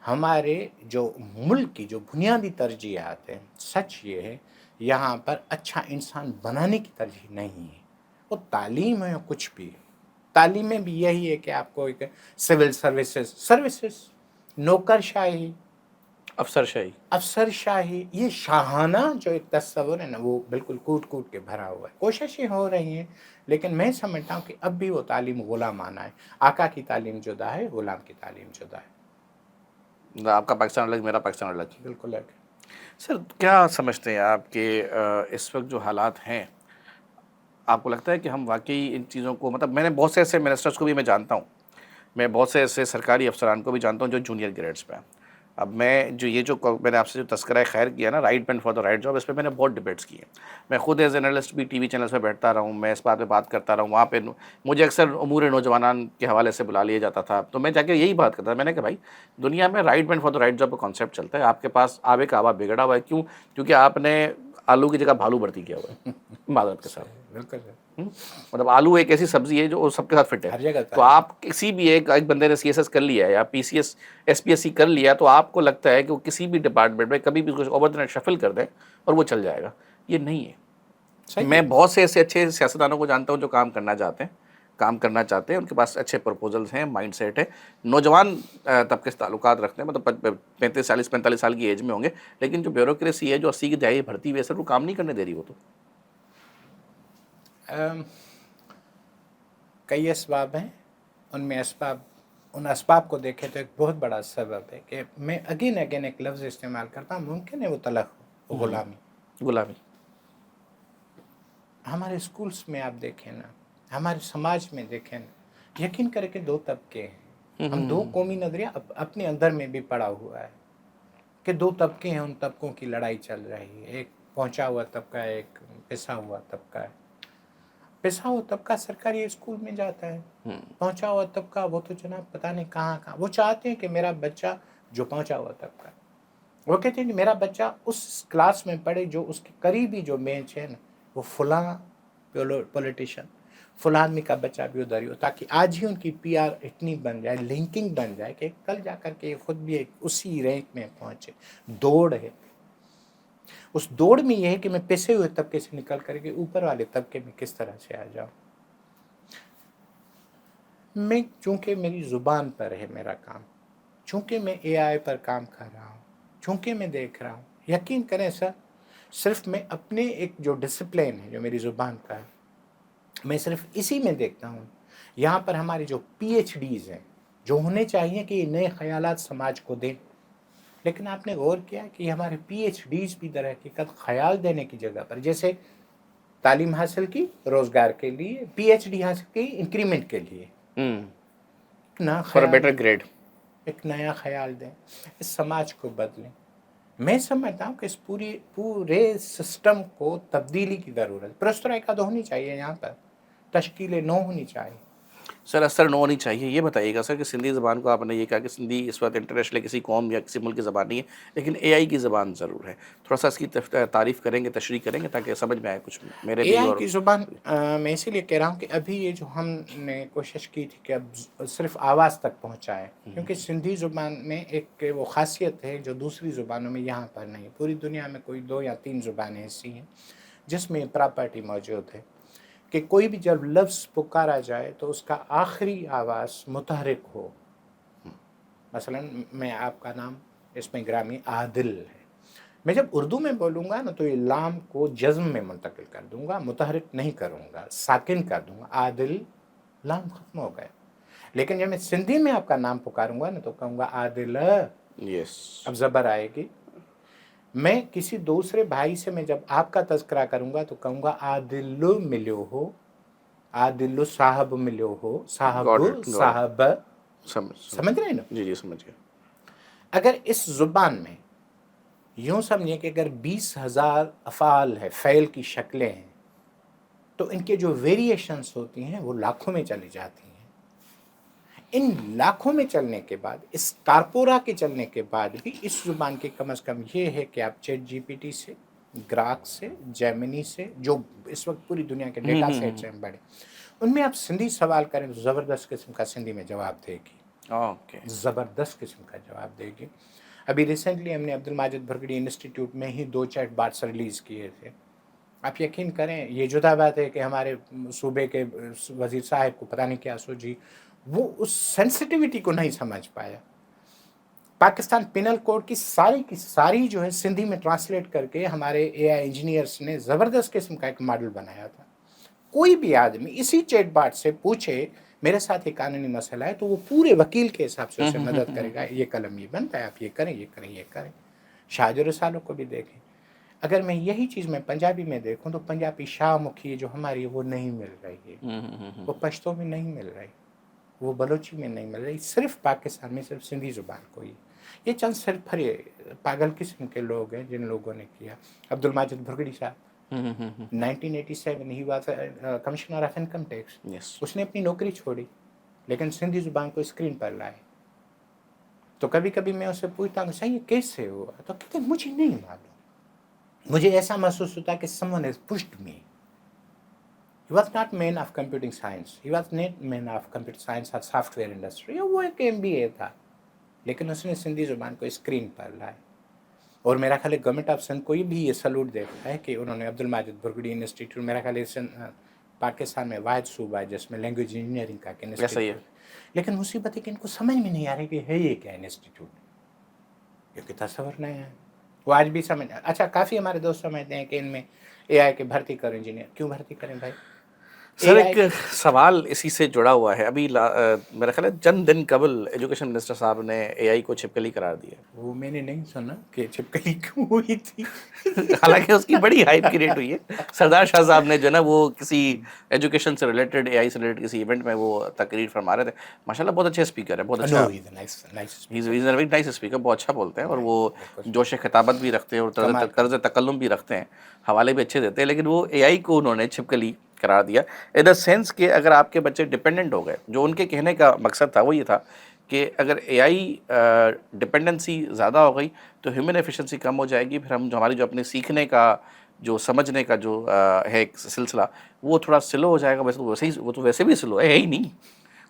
ہمارے جو ملک کی جو بنیادی ترجیحات ہیں، سچ یہ ہے یہاں پر اچھا انسان بنانے کی ترجیح نہیں ہے، وہ تعلیم ہے یا کچھ بھی ہے۔ تعلیم میں بھی یہی ہے کہ آپ کو ایک سول سروسز، نوکرشاہی،
افسر شاہی۔
افسر شاہی، یہ شاہانہ جو ایک تصور ہے نا، وہ بالکل کوٹ کوٹ کے بھرا ہوا ہے۔ کوششیں ہو رہی ہیں، لیکن میں سمجھتا ہوں کہ اب بھی وہ تعلیم غلامانہ ہے، آقا کی تعلیم جدا ہے، غلام کی تعلیم جدا ہے،
آپ کا پاکستان الگ، میرا پاکستان الگ۔
بالکل ہے۔
سر کیا سمجھتے ہیں آپ کہ اس وقت جو حالات ہیں، آپ کو لگتا ہے کہ ہم واقعی ان چیزوں کو، مطلب میں نے بہت سے ایسے منسٹرز کو بھی میں جانتا ہوں، میں بہت سے ایسے سرکاری افسران کو بھی جانتا ہوں جو جونیئر گریڈز پہ ہیں۔ اب میں نے آپ سے جو تذکرہ خیر کیا نا، right man for the right job, اس پہ میں نے بہت ڈبیٹس کی ہیں۔ میں خود ایز جرنلسٹ بھی TV چینلز پہ بیٹھتا رہا ہوں، میں اس بات پہ بات کرتا رہا ہوں، وہاں پہ مجھے اکثر امور نوجوانان کے حوالے سے بلا لیا جاتا تھا، تو میں جا کے یہی بات کرتا تھا، میں نے کہا بھائی دنیا میں right man for the right job کا کانسیپٹ چلتا ہے، آپ کے پاس آبے کا آبا بگڑا ہوا ہے، کیوں؟ کیونکہ آپ نے آلو کی جگہ بھالو بھرتی کیا ہوا ہے، معذرت کے ساتھ۔
بالکل
مطلب آلو ایک ایسی سبزی ہے جو سب کے ساتھ فٹ ہے،
ہر جگہ
تو آپ کسی بھی ایک بندے نے CSS کر لیا ہے یا PCS SPSC کر لیا، تو آپ کو لگتا ہے کہ وہ کسی بھی ڈپارٹمنٹ میں کبھی بھی اوور دا نیٹ شفل کر دیں اور وہ چل جائے گا، یہ نہیں ہے۔
صحیح
میں
ہے۔
بہت سے ایسے اچھے سیاستدانوں کو جانتا ہوں جو کام کرنا چاہتے ہیں، ان کے پاس اچھے پرپوزلز ہیں، مائنڈ سیٹ ہے، نوجوان طبقے سے تعلقات رکھتے ہیں، مطلب 45 سال کی ایج میں ہوں گے، لیکن جو بیوروکریسی ہے جو 80 کی دہائی بھرتی ہوئی ہے سر، وہ کام نہیں کرنے دے رہی وہ تو۔
کئی اسباب ہیں، ان اسباب کو دیکھیں تو ایک بہت بڑا سبب ہے کہ میں اگین ایک لفظ استعمال کرتا ہوں، ممکن ہے وہ تلخ ہو، وہ غلامی۔
غلامی۔
ہمارے اسکولس میں آپ دیکھیں نا، ہمارے سماج میں دیکھیں نا، یقین کریں کہ 2 طبقے ہیں، ہم 2 قومی نظریہ اپنے اندر میں بھی پڑا ہوا ہے کہ 2 طبقے ہیں، ان طبقوں کی لڑائی چل رہی ہے، ایک پہنچا ہوا طبقہ ہے، ایک پسا ہوا طبقہ ہے۔ پسا ہوا طبقہ سرکاری اسکول میں جاتا ہے، پہنچا ہوا طبقہ وہ تو جناب پتہ نہیں کہاں وہ چاہتے ہیں کہ میرا بچہ، جو پہنچا ہوا طبقہ ہے وہ کہتے ہیں کہ میرا بچہ اس کلاس میں پڑھے جو اس کے قریبی جو بینچ ہے نا، وہ فلاں پولیٹیشین، فلاں آدمی کا بچہ بھی ادھر ہی ہو، تاکہ آج ہی ان کی PR اتنی بن جائے، لنکنگ بن جائے کہ کل جا کر کے خود بھی ایک اسی رینک میں پہنچے۔ دوڑ ہے، اس دوڑ میں یہ ہے کہ میں پسے ہوئے طبقے سے نکل کر کے اوپر والے طبقے میں کس طرح سے آ جاؤں۔ میں چونکہ میری زبان پر ہے میرا کام، چونکہ میں AI پر کام کر رہا ہوں، چونکہ میں دیکھ رہا ہوں، یقین کریں سر، صرف میں اپنے ایک جو ڈسپلن ہے جو میری زبان کا ہے، میں صرف اسی میں دیکھتا ہوں. یہاں پر ہمارے جو پی ایچ ڈیز ہیں جو ہونے چاہیے کہ یہ نئے خیالات سماج کو دیں، لیکن آپ نے غور کیا کہ ہمارے پی ایچ ڈیز بھی در حقیقت خیال دینے کی جگہ پر، جیسے تعلیم حاصل کی روزگار کے لیے، پی ایچ ڈی حاصل کی انکریمنٹ کے لیے، نہ
فار
خیال
بیٹر گریڈ.
ایک نیا خیال دیں، اس سماج کو بدلیں. میں سمجھتا ہوں کہ اس پورے سسٹم کو تبدیلی کی ضرورت، پرسترائکاد ہونی چاہیے، یہاں پر تشکیل نو ہونی چاہیے.
سر اثر نو ہونی چاہیے. یہ بتائیے گا سر کہ سندھی زبان کو آپ نے یہ کہا کہ سندھی اس وقت انٹرنیشنل کسی قوم یا کسی ملک کی زبان نہیں ہے، لیکن اے آئی کی زبان ضرور ہے. تھوڑا سا اس کی تعریف کریں گے، تشریح کریں گے تاکہ سمجھ میں آئے کچھ میرے
اے
بھی.
آئی
اور
کی زبان میں اسی لیے کہہ رہا ہوں کہ ابھی یہ جو ہم نے کوشش کی تھی کہ اب صرف آواز تک پہنچائے، کیونکہ سندھی زبان میں ایک وہ خاصیت ہے جو دوسری زبانوں میں یہاں پر نہیں. پوری دنیا میں کوئی 2 یا 3 زبانیں ایسی ہیں جس میں پراپرٹی موجود ہے کہ کوئی بھی جب لفظ پکارا جائے تو اس کا آخری آواز متحرک ہو. مثلا میں آپ کا نام اس میں گرامی عادل ہے، میں جب اردو میں بولوں گا نا تو یہ لام کو جزم میں منتقل کر دوں گا، متحرک نہیں کروں گا، ساکن کر دوں گا. عادل، لام ختم ہو گیا. لیکن جب میں سندھی میں آپ کا نام پکاروں گا نا تو کہوں گا عادل،
یس.
اب زبر آئے گی. میں کسی دوسرے بھائی سے میں جب آپ کا تذکرہ کروں گا تو کہوں گا عادل ملیو ہو، عادل صاحب ملیو ہو، صاحب صاحب. سمجھ رہے ہیں نا؟
جی سمجھ گیا.
اگر اس زبان میں یوں سمجھیں کہ اگر 20,000 افعال ہے، فعل کی شکلیں ہیں، تو ان کے جو ویریشنز ہوتی ہیں وہ لاکھوں میں چلی جاتی ہیں. ان لاکھوں میں چلنے کے بعد، اس کارپورا کے چلنے کے بعد بھی اس زبان کی کم از کم یہ ہے کہ آپ چیٹ جی پی ٹی سے، گراک سے، جیمنی سے، جو اس وقت پوری دنیا کے ڈیٹا سیٹس ہیں بڑے، ان میں آپ سندھی سوال کریں تو زبردست قسم کا سندھی میں جواب دے گی.
اوکے.
زبردست قسم کا جواب دے گی. ابھی ریسنٹلی ہم نے عبدالماجد بھرگڑی انسٹیٹیوٹ میں ہی 2 چیٹ باٹس ریلیز کیے تھے. آپ یقین کریں، یہ جدا بات ہے کہ ہمارے صوبے کے وزیر صاحب کو پتہ نہیں کیا سوچی، وہ اس سینسٹیوٹی کو نہیں سمجھ پایا. پاکستان پینل کوڈ کی ساری جو ہے سندھی میں ٹرانسلیٹ کر کے ہمارے اے آئی انجینئرس نے زبردست قسم کا ایک ماڈل بنایا تھا. کوئی بھی آدمی اسی چیٹ باٹ سے پوچھے میرے ساتھ یہ قانونی مسئلہ ہے تو وہ پورے وکیل کے حساب سے اسے مدد کرے گا. یہ قلم یہ بنتا ہے، آپ یہ کریں، یہ کریں، یہ کریں. شاہج و رسالوں کو بھی دیکھیں. اگر میں یہی چیز میں پنجابی میں دیکھوں تو پنجابی شاہ مکھی جو ہماری وہ نہیں مل رہی ہے، وہ پشتو میں نہیں مل رہی، وہ بلوچی میں نہیں مل رہی. صرف پاکستان میں صرف سندھی زبان کو ہی. یہ چند صرف پاگل قسم کے لوگ ہیں جن لوگوں نے کیا. عبدالماجد بھرگڑی صاحب 1987 he was commissioner of income tax. اس نے اپنی نوکری چھوڑی لیکن سندھی زبان کو اسکرین پر لائے. تو کبھی کبھی میں اسے پوچھتا ہوں صحیح کیسے ہوا، تو کہتے مجھے نہیں معلوم. مجھے ایسا محسوس ہوتا کہ someone has pushed me. He was not man of computing science. He was not man of computer science or software industry. وہ ایک MBA تھا لیکن اس نے سندھی زبان کو اسکرین پر لائے. اور میرا خیال ہے گورنمنٹ آف سندھ کو بھی یہ سلوٹ دیتا ہے کہ انہوں نے عبدالماجد بھرگڑی انسٹیٹیوٹ، میرا خیال ہے پاکستان میں واحد صوبہ ہے جس میں لینگویج انجینئرنگ کا انسٹیٹیوٹ. لیکن مصیبت ہے کہ ان کو سمجھ میں نہیں آ رہی کہ ہے یہ کیا انسٹیٹیوٹ، کیونکہ تصور نہیں ہے. وہ آج بھی سمجھ، اچھا کافی ہمارے دوست سمجھتے ہیں کہ ان میں اے آئی کے بھرتی کرو انجینئر. کیوں بھرتی کریں بھائی؟
سر ایک سوال اسی سے جڑا ہوا ہے. ابھی میرا خیال ہے چند دن قبل ایجوکیشن منسٹر صاحب نے اے آئی کو چھپکلی قرار دیا.
وہ میں نے نہیں سنا کہ چھپکلی کیوں ہوئی تھی.
حالانکہ اس کی بڑی ہائپ کریٹ ہوئی ہے. سردار شاہ صاحب نے جو ہے نا وہ کسی ایجوکیشن سے ریلیٹڈ، اے آئی سے ریلیٹڈ کسی ایونٹ میں وہ تقریر فرما رہے تھے. ماشاءاللہ بہت اچھے اسپیکر ہیں، بہت اچھا، ہی از اے ویری نائس اسپیکر، بہت اچھا بولتے ہیں اور وہ جوش خطابت بھی رکھتے ہیں اور طرز تکلم بھی رکھتے ہیں، حوالے بھی اچھے دیتے ہیں. لیکن وہ اے آئی کو انہوں نے چھپکلی قرار دیا ان دا سینس کہ اگر آپ کے بچے ڈپینڈنٹ ہو گئے، جو ان کے کہنے کا مقصد تھا وہ یہ تھا کہ اگر اے آئی ڈپینڈنسی زیادہ ہو گئی تو ہیومن ایفیشنسی کم ہو جائے گی، پھر ہم جو ہماری جو اپنے سیکھنے کا، جو سمجھنے کا جو ہے ایک سلسلہ، وہ تھوڑا سلو ہو جائے گا. وہ تو ویسے بھی سلو ہے ہی نہیں،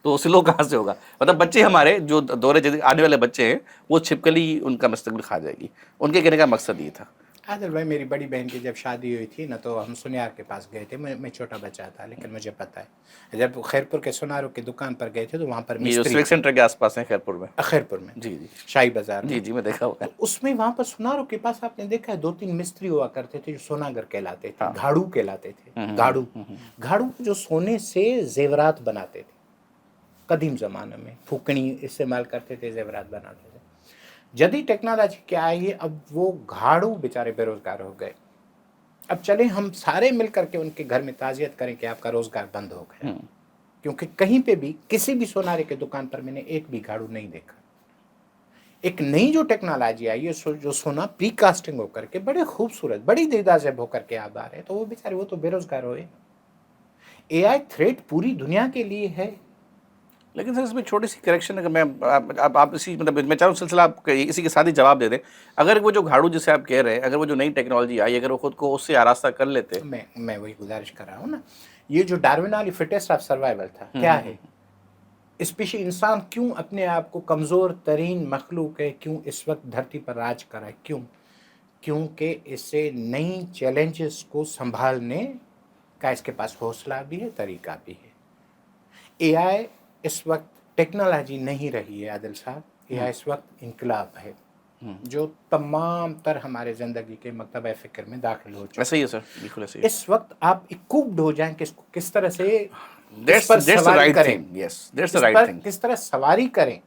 تو سلو کہاں سے ہوگا؟ مطلب بچے ہمارے جو دور جدید آنے والے بچے ہیں وہ چھپکلی ان کا مستقبل کھا جائے گی. ان کے کہنے کا مقصد یہ تھا.
عادل بھائی میری بڑی بہن کی جب شادی ہوئی تھی نا تو ہم سنیار کے پاس گئے تھے، میں چھوٹا بچہ تھا لیکن مجھے پتہ ہے جب خیرپور کے سناروں کی دکان پر گئے تھے تو وہاں پر
یہ جو
مستری
سویک
تھے،
سینٹر کے آس پاس ہیں خیرپور میں.
خیرپور میں
جی جی
شاہی بازار میں.
جی میں دیکھا ہوا ہے.
تو اس میں وہاں پر سناروں کے پاس آپ نے دیکھا ہے 2-3 مستری ہوا کرتے تھے جو سوناگر کہلاتے تھے، گھاڑو کہلاتے تھے. گھاڑو جو سونے سے زیورات بناتے تھے قدیم زمانے میں، پھوکنی استعمال کرتے تھے، زیورات بناتے تھے. جدید ٹیکنالوجی کیا آئی ہے، اب وہ گھاڑو بیچارے بے روزگار ہو گئے. اب چلیں ہم سارے مل کر کے ان کے گھر میں تعزیت کریں کہ آپ کا روزگار بند ہو گیا، کیونکہ کہیں پہ بھی کسی بھی سونارے کے دکان پر میں نے ایک بھی گھاڑو نہیں دیکھا. ایک نئی جو ٹیکنالوجی آئی ہے جو سونا پری کاسٹنگ ہو کر کے بڑے خوبصورت بڑی دیدہ سے ہو کر کے آپ آ رہے ہیں، تو وہ بیچارے وہ تو بے روزگار ہوئے. اے آئی تھریٹ پوری دنیا کے لیے ہے.
لیکن سر اس میں چھوٹی سی کریکشن اگر میں آپ اسی مطلب میں چاہوں سلسلہ آپ اسی کے ساتھ ہی جواب دے دیں. اگر وہ جو گھاڑو جسے آپ کہہ رہے ہیں، اگر وہ جو نئی ٹیکنالوجی آئی اگر وہ خود کو اس سے آراستہ کر لیتے.
میں وہی گزارش کر رہا ہوں نا، یہ جو ڈارون والی فٹیسٹ آف سروائیول تھا کیا ہے، اسپیشی انسان کیوں اپنے آپ کو کمزور ترین مخلوق ہے، کیوں اس وقت دھرتی پر راج کر رہا ہے، کیونکہ اسے نئی چیلنجز کو سنبھالنے کا اس کے پاس حوصلہ بھی ہے، طریقہ بھی ہے. اے آئی اس وقت ٹیکنالوجی نہیں رہی ہے عادل صاحب، اے آئی اس وقت انقلاب ہے جو تمام تر ہمارے زندگی کے مکتبہ فکر میں داخل ہو چکا ہے.
ایسا ہی ہے سر، بالکل ایسا ہی ہے.
اس وقت آپ اکوپڈ ہو جائیں کہ اس کو کس طرح سے اس
That's
پر
the
سواری
right
کریں،
thing. Yes, that's the
us
right
per
thing.
کس طرح سواری کریں.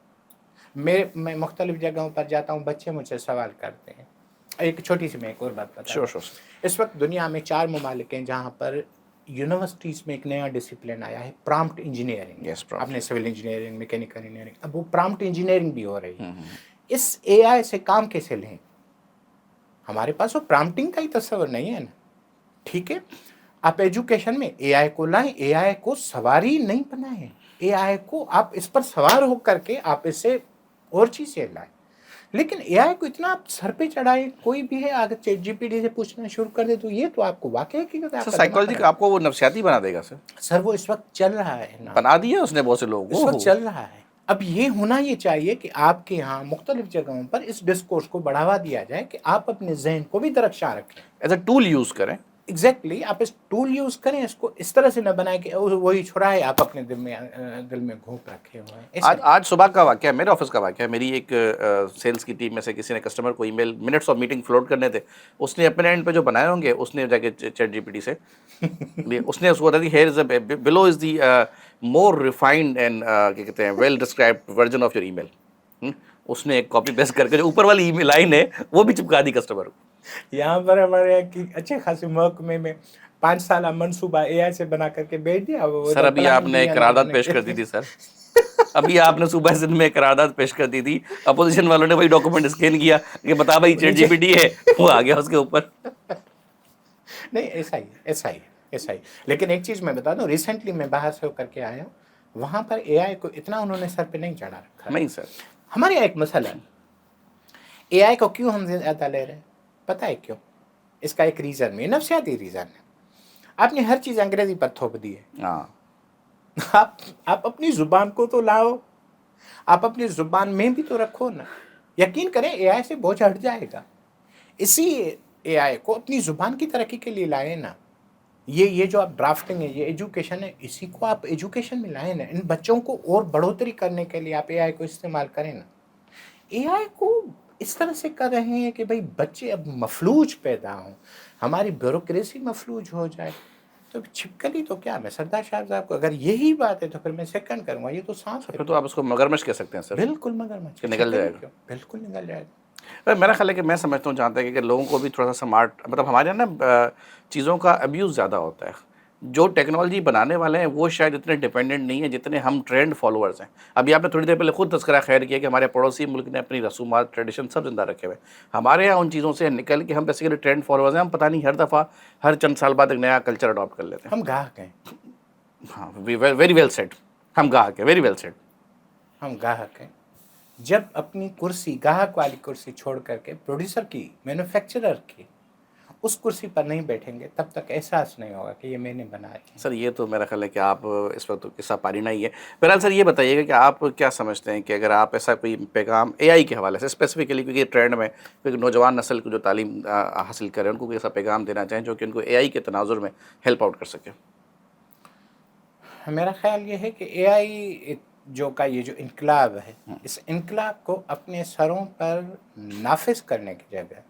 میں مختلف جگہوں پر جاتا ہوں، بچے مجھ سے سوال کرتے ہیں. ایک چھوٹی سی میں ایک اور بات بتا
Sure,
دوں.
sir.
اس وقت دنیا میں 4 ممالک ہیں جہاں پر یونیورسٹیز میں ایک نیا ڈسپلن آیا ہے، پرامپٹ انجینئرنگ.
Yes, prompt.
آپ نے سول انجینئرنگ، میکینیکل انجینئرنگ، اب وہ پرامپٹ انجینئرنگ بھی ہو رہی ہے. اس اے آئی سے کام کیسے لیں؟ ہمارے پاس وہ پرامپٹنگ کا ہی تصور نہیں ہے نا. ٹھیک ہے، آپ ایجوکیشن میں اے آئی کو لائیں، اے آئی کو سواری نہیں بنائیں، اے آئی کو آپ اس پر سوار ہو کر کے آپ اسے اور چیزیں لائیں. لیکن اے آئی کو اتنا آپ سر پہ چڑھائیں، کوئی بھی ہے اگر چیٹ جی پی ٹی سے پوچھنا شروع کر دے تو یہ تو آپ کو واقعی حقیقت ہے آپ
سر
کا دماغ
سائیکالوجی کا آپ کو وہ نفسیاتی بنا دے گا سر.
سر وہ اس وقت چل رہا ہے نا،
بنا دیا اس نے بہت سے لوگوں
اس وقت
کو.
چل رہا ہے. اب یہ ہونا یہ چاہیے کہ آپ کے ہاں مختلف جگہوں پر اس ڈسکورس کو بڑھاوا دیا جائے کہ آپ اپنے ذہن کو بھی درخشاں رکھیں.
ایز اے ٹول یوز کریں.
ایگزیکٹلی، آپ اس ٹول یوز کریں، اس کو اس طرح سے نہ بنائیں کہ وہی چھڑائے آپ اپنے دل میں گھونپ رکھے ہوئے ہیں.
آج صبح کا واقعہ ہے، میرے آفس کا واقعہ ہے. میری ایک سیلس کی ٹیم میں سے کسی نے کسٹمر کو ای میل منٹس آف میٹنگ فلوٹ کرنے تھے. اس نے اپنے اینڈ پہ جو بنائے ہوں گے اس نے جا کے چیٹ جی پی ٹی سے اس نے اس کو بتا the here is a below is the more refined and کیا کہتے ہیں well described version of your email. اس نے ایک کاپی پیسٹ کر کے جو اوپر والی ای میل لائن ہے وہ بھی چپکا دی کسٹمر کو.
یہاں پر ہمارے اچھے خاصے محکمے میں 5 سالہ منصوبہ اے آئی سے بنا کر کے بھیج دیا.
سر ابھی آپ نے ایک قرارداد پیش کر دی تھی سر. ابھی آپ نے صوبہ سندھ میں قرارداد پیش کر دی تھی، اپوزیشن والوں نے وہی ڈاکومنٹ اسکین کیا کہ بتا بھائی چیٹ جی پی ٹی ہے، وہ آ گیا اس کے اوپر.
نہیں ایسا ہی. لیکن ایک چیز میں بتا دوں، ریسنٹلی میں باہر سے ہو کر کے آیا ہوں، وہاں پر اے آئی کو اتنا انہوں نے سر پہ نہیں چڑھا رکھا.
نہیں سر.
ہمارے ایک مسئلہ ہے، اے آئی کو کیوں ہم زیادہ لے رہے ہیں؟ پتہ ہے کیوں؟ اس کا ایک ریزن ہے، نفسیاتی ریزن ہے. آپ نے ہر چیز انگریزی پر تھوپ دی ہے.
ہاں
آپ اپنی زبان کو تو لاؤ، آپ اپنی زبان میں بھی تو رکھو نا. یقین کریں اے آئی سے بوجھ ہٹ جائے گا. اسی اے آئی کو اپنی زبان کی ترقی کے لیے لائیں نا. یہ جو آپ ڈرافٹنگ ہے، یہ ایجوکیشن ہے، اسی کو آپ ایجوکیشن میں لائیں نا. ان بچوں کو اور بڑھوتری کرنے کے لیے آپ اے آئی کو استعمال کریں نا. اے آئی کو اس طرح سے کر رہے ہیں کہ بھئی بچے اب مفلوج پیدا ہوں، ہماری بیوروکریسی مفلوج ہو جائے. تو چھپکلی تو کیا، میں سردار شاہ صاحب کو اگر یہی بات ہے تو پھر میں سیکنڈ کروں گا، یہ تو سانس ہے.
پھر تو آپ اس کو مگرمچھ کہہ سکتے ہیں سر.
بالکل مگرمچھ
کہ نکل جائے گا.
بالکل نکل جائے
گا. میرا خیال ہے کہ میں سمجھتا ہوں جہاں تک کہ لوگوں کو بھی تھوڑا سا سمارٹ، مطلب ہمارے یہاں نا چیزوں کا ابیوز زیادہ ہوتا ہے. جو ٹیکنالوجی بنانے والے ہیں وہ شاید اتنے ڈیپینڈنٹ نہیں ہیں جتنے ہم ٹرینڈ فالوورز ہیں. ابھی آپ نے تھوڑی دیر پہلے خود تذکرہ خیر کیا کہ ہمارے پڑوسی ملک نے اپنی رسومات ٹریڈیشن سب زندہ رکھے ہوئے. ہمارے یہاں ان چیزوں سے نکل کے ہم بیسیکلی ٹرینڈ فالوورز ہیں. ہم پتہ نہیں ہر دفعہ ہر چند سال بعد ایک نیا کلچر اڈاپٹ کر لیتے ہیں.
ہم گاہک ہیں.
ہاں ویری ویل سیڈ. ہم گاہک ہیں، ویری ویل سیڈ.
ہم گاہک ہیں. جب اپنی کرسی، گاہک والی کرسی چھوڑ کر کے پروڈیوسر کی، مینوفیکچرر کی، اس کرسی پر نہیں بیٹھیں گے تب تک احساس نہیں ہوگا کہ یہ میں نے بنایا ہے.
سر یہ تو میرا خیال ہے کہ آپ اس وقت قصہ پارینہ ہی ہے. بہرحال سر یہ بتائیے گا کہ آپ کیا سمجھتے ہیں کہ اگر آپ ایسا کوئی پیغام اے آئی کے حوالے سے اسپیسیفکلی، کیونکہ یہ ٹرینڈ میں کیونکہ نوجوان نسل کو جو تعلیم حاصل کرے ان کو کوئی ایسا پیغام دینا چاہیں جو کہ ان کو اے آئی کے تناظر میں ہیلپ آؤٹ کر سکے؟
میرا خیال یہ ہے کہ اے آئی یہ جو انقلاب ہے، اس انقلاب کو اپنے سروں پر نافذ کرنے کی جگہ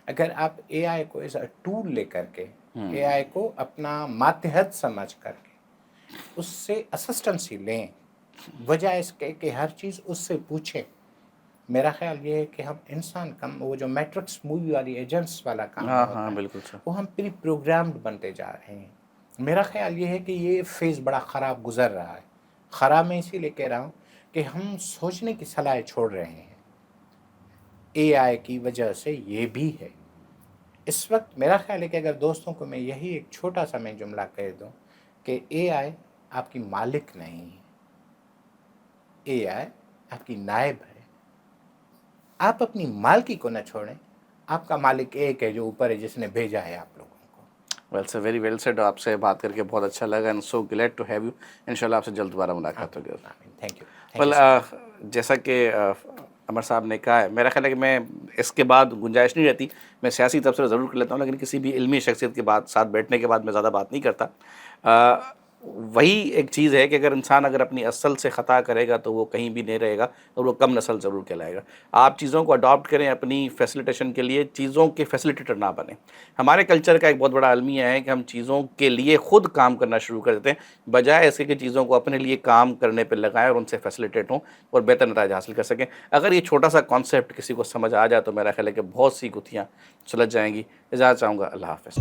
اگر آپ اے آئی کو ایز اے ٹول لے کر کے، اے آئی کو اپنا ماتحت سمجھ کر کے اس سے اسسٹنسی لیں، وجہ اس کے کہ ہر چیز اس سے پوچھیں. میرا خیال یہ ہے کہ ہم انسان کم وہ جو میٹرکس مووی والی ایجنٹس والا کام
ہاں
ہوتا
ہاں
ہے
بالکل سر.
وہ ہم پری پروگرامڈ بنتے جا رہے ہیں. میرا خیال یہ ہے کہ یہ فیز بڑا خراب گزر رہا ہے. خراب میں اسی لیے کہہ رہا ہوں کہ ہم سوچنے کی صلاحیت چھوڑ رہے ہیں. اے آئی کی وجہ سے یہ بھی ہے. اس وقت میرا خیال ہے کہ اگر دوستوں کو میں یہی ایک چھوٹا سا میں جملہ کہہ دوں کہ اے آئی آپ کی مالک نہیں ہے، اے آئی آپ کی نائب ہے. آپ اپنی مالکی کو نہ چھوڑیں. آپ کا مالک ایک ہے جو اوپر ہے، جس نے بھیجا ہے آپ لوگوں کو.
Well sir, very well said. آپ سے بات کر کے بہت اچھا لگا and so glad to have you. انشاءاللہ آپ سے جلد دوبارہ ملاقات ہوگی.
Thank you.
ویل جیسا کہ عمر صاحب نے کہا ہے، میرا خیال ہے کہ میں اس کے بعد گنجائش نہیں رہتی، میں سیاسی تبصرہ ضرور کر لیتا ہوں لیکن کسی بھی علمی شخصیت کے ساتھ بیٹھنے کے بعد میں زیادہ بات نہیں کرتا. وہی ایک چیز ہے کہ اگر انسان اپنی اصل سے خطا کرے گا تو وہ کہیں بھی نہیں رہے گا اور وہ کم نسل ضرور کہلائے گا. آپ چیزوں کو اڈاپٹ کریں اپنی فیسلیٹیشن کے لیے، چیزوں کے فیسلیٹیٹر نہ بنیں. ہمارے کلچر کا ایک بہت بڑا المیہ ہے کہ ہم چیزوں کے لیے خود کام کرنا شروع کر دیتے ہیں بجائے اس کے کہ چیزوں کو اپنے لیے کام کرنے پہ لگائیں اور ان سے فیسلیٹیٹ ہوں اور بہتر نتائج حاصل کر سکیں. اگر یہ چھوٹا سا کانسیپٹ کسی کو سمجھ آ جائے تو میرا خیال ہے کہ بہت سی گتھیاں سلجھ جائیں گی. اجازت چاہوں گا. اللہ حافظ.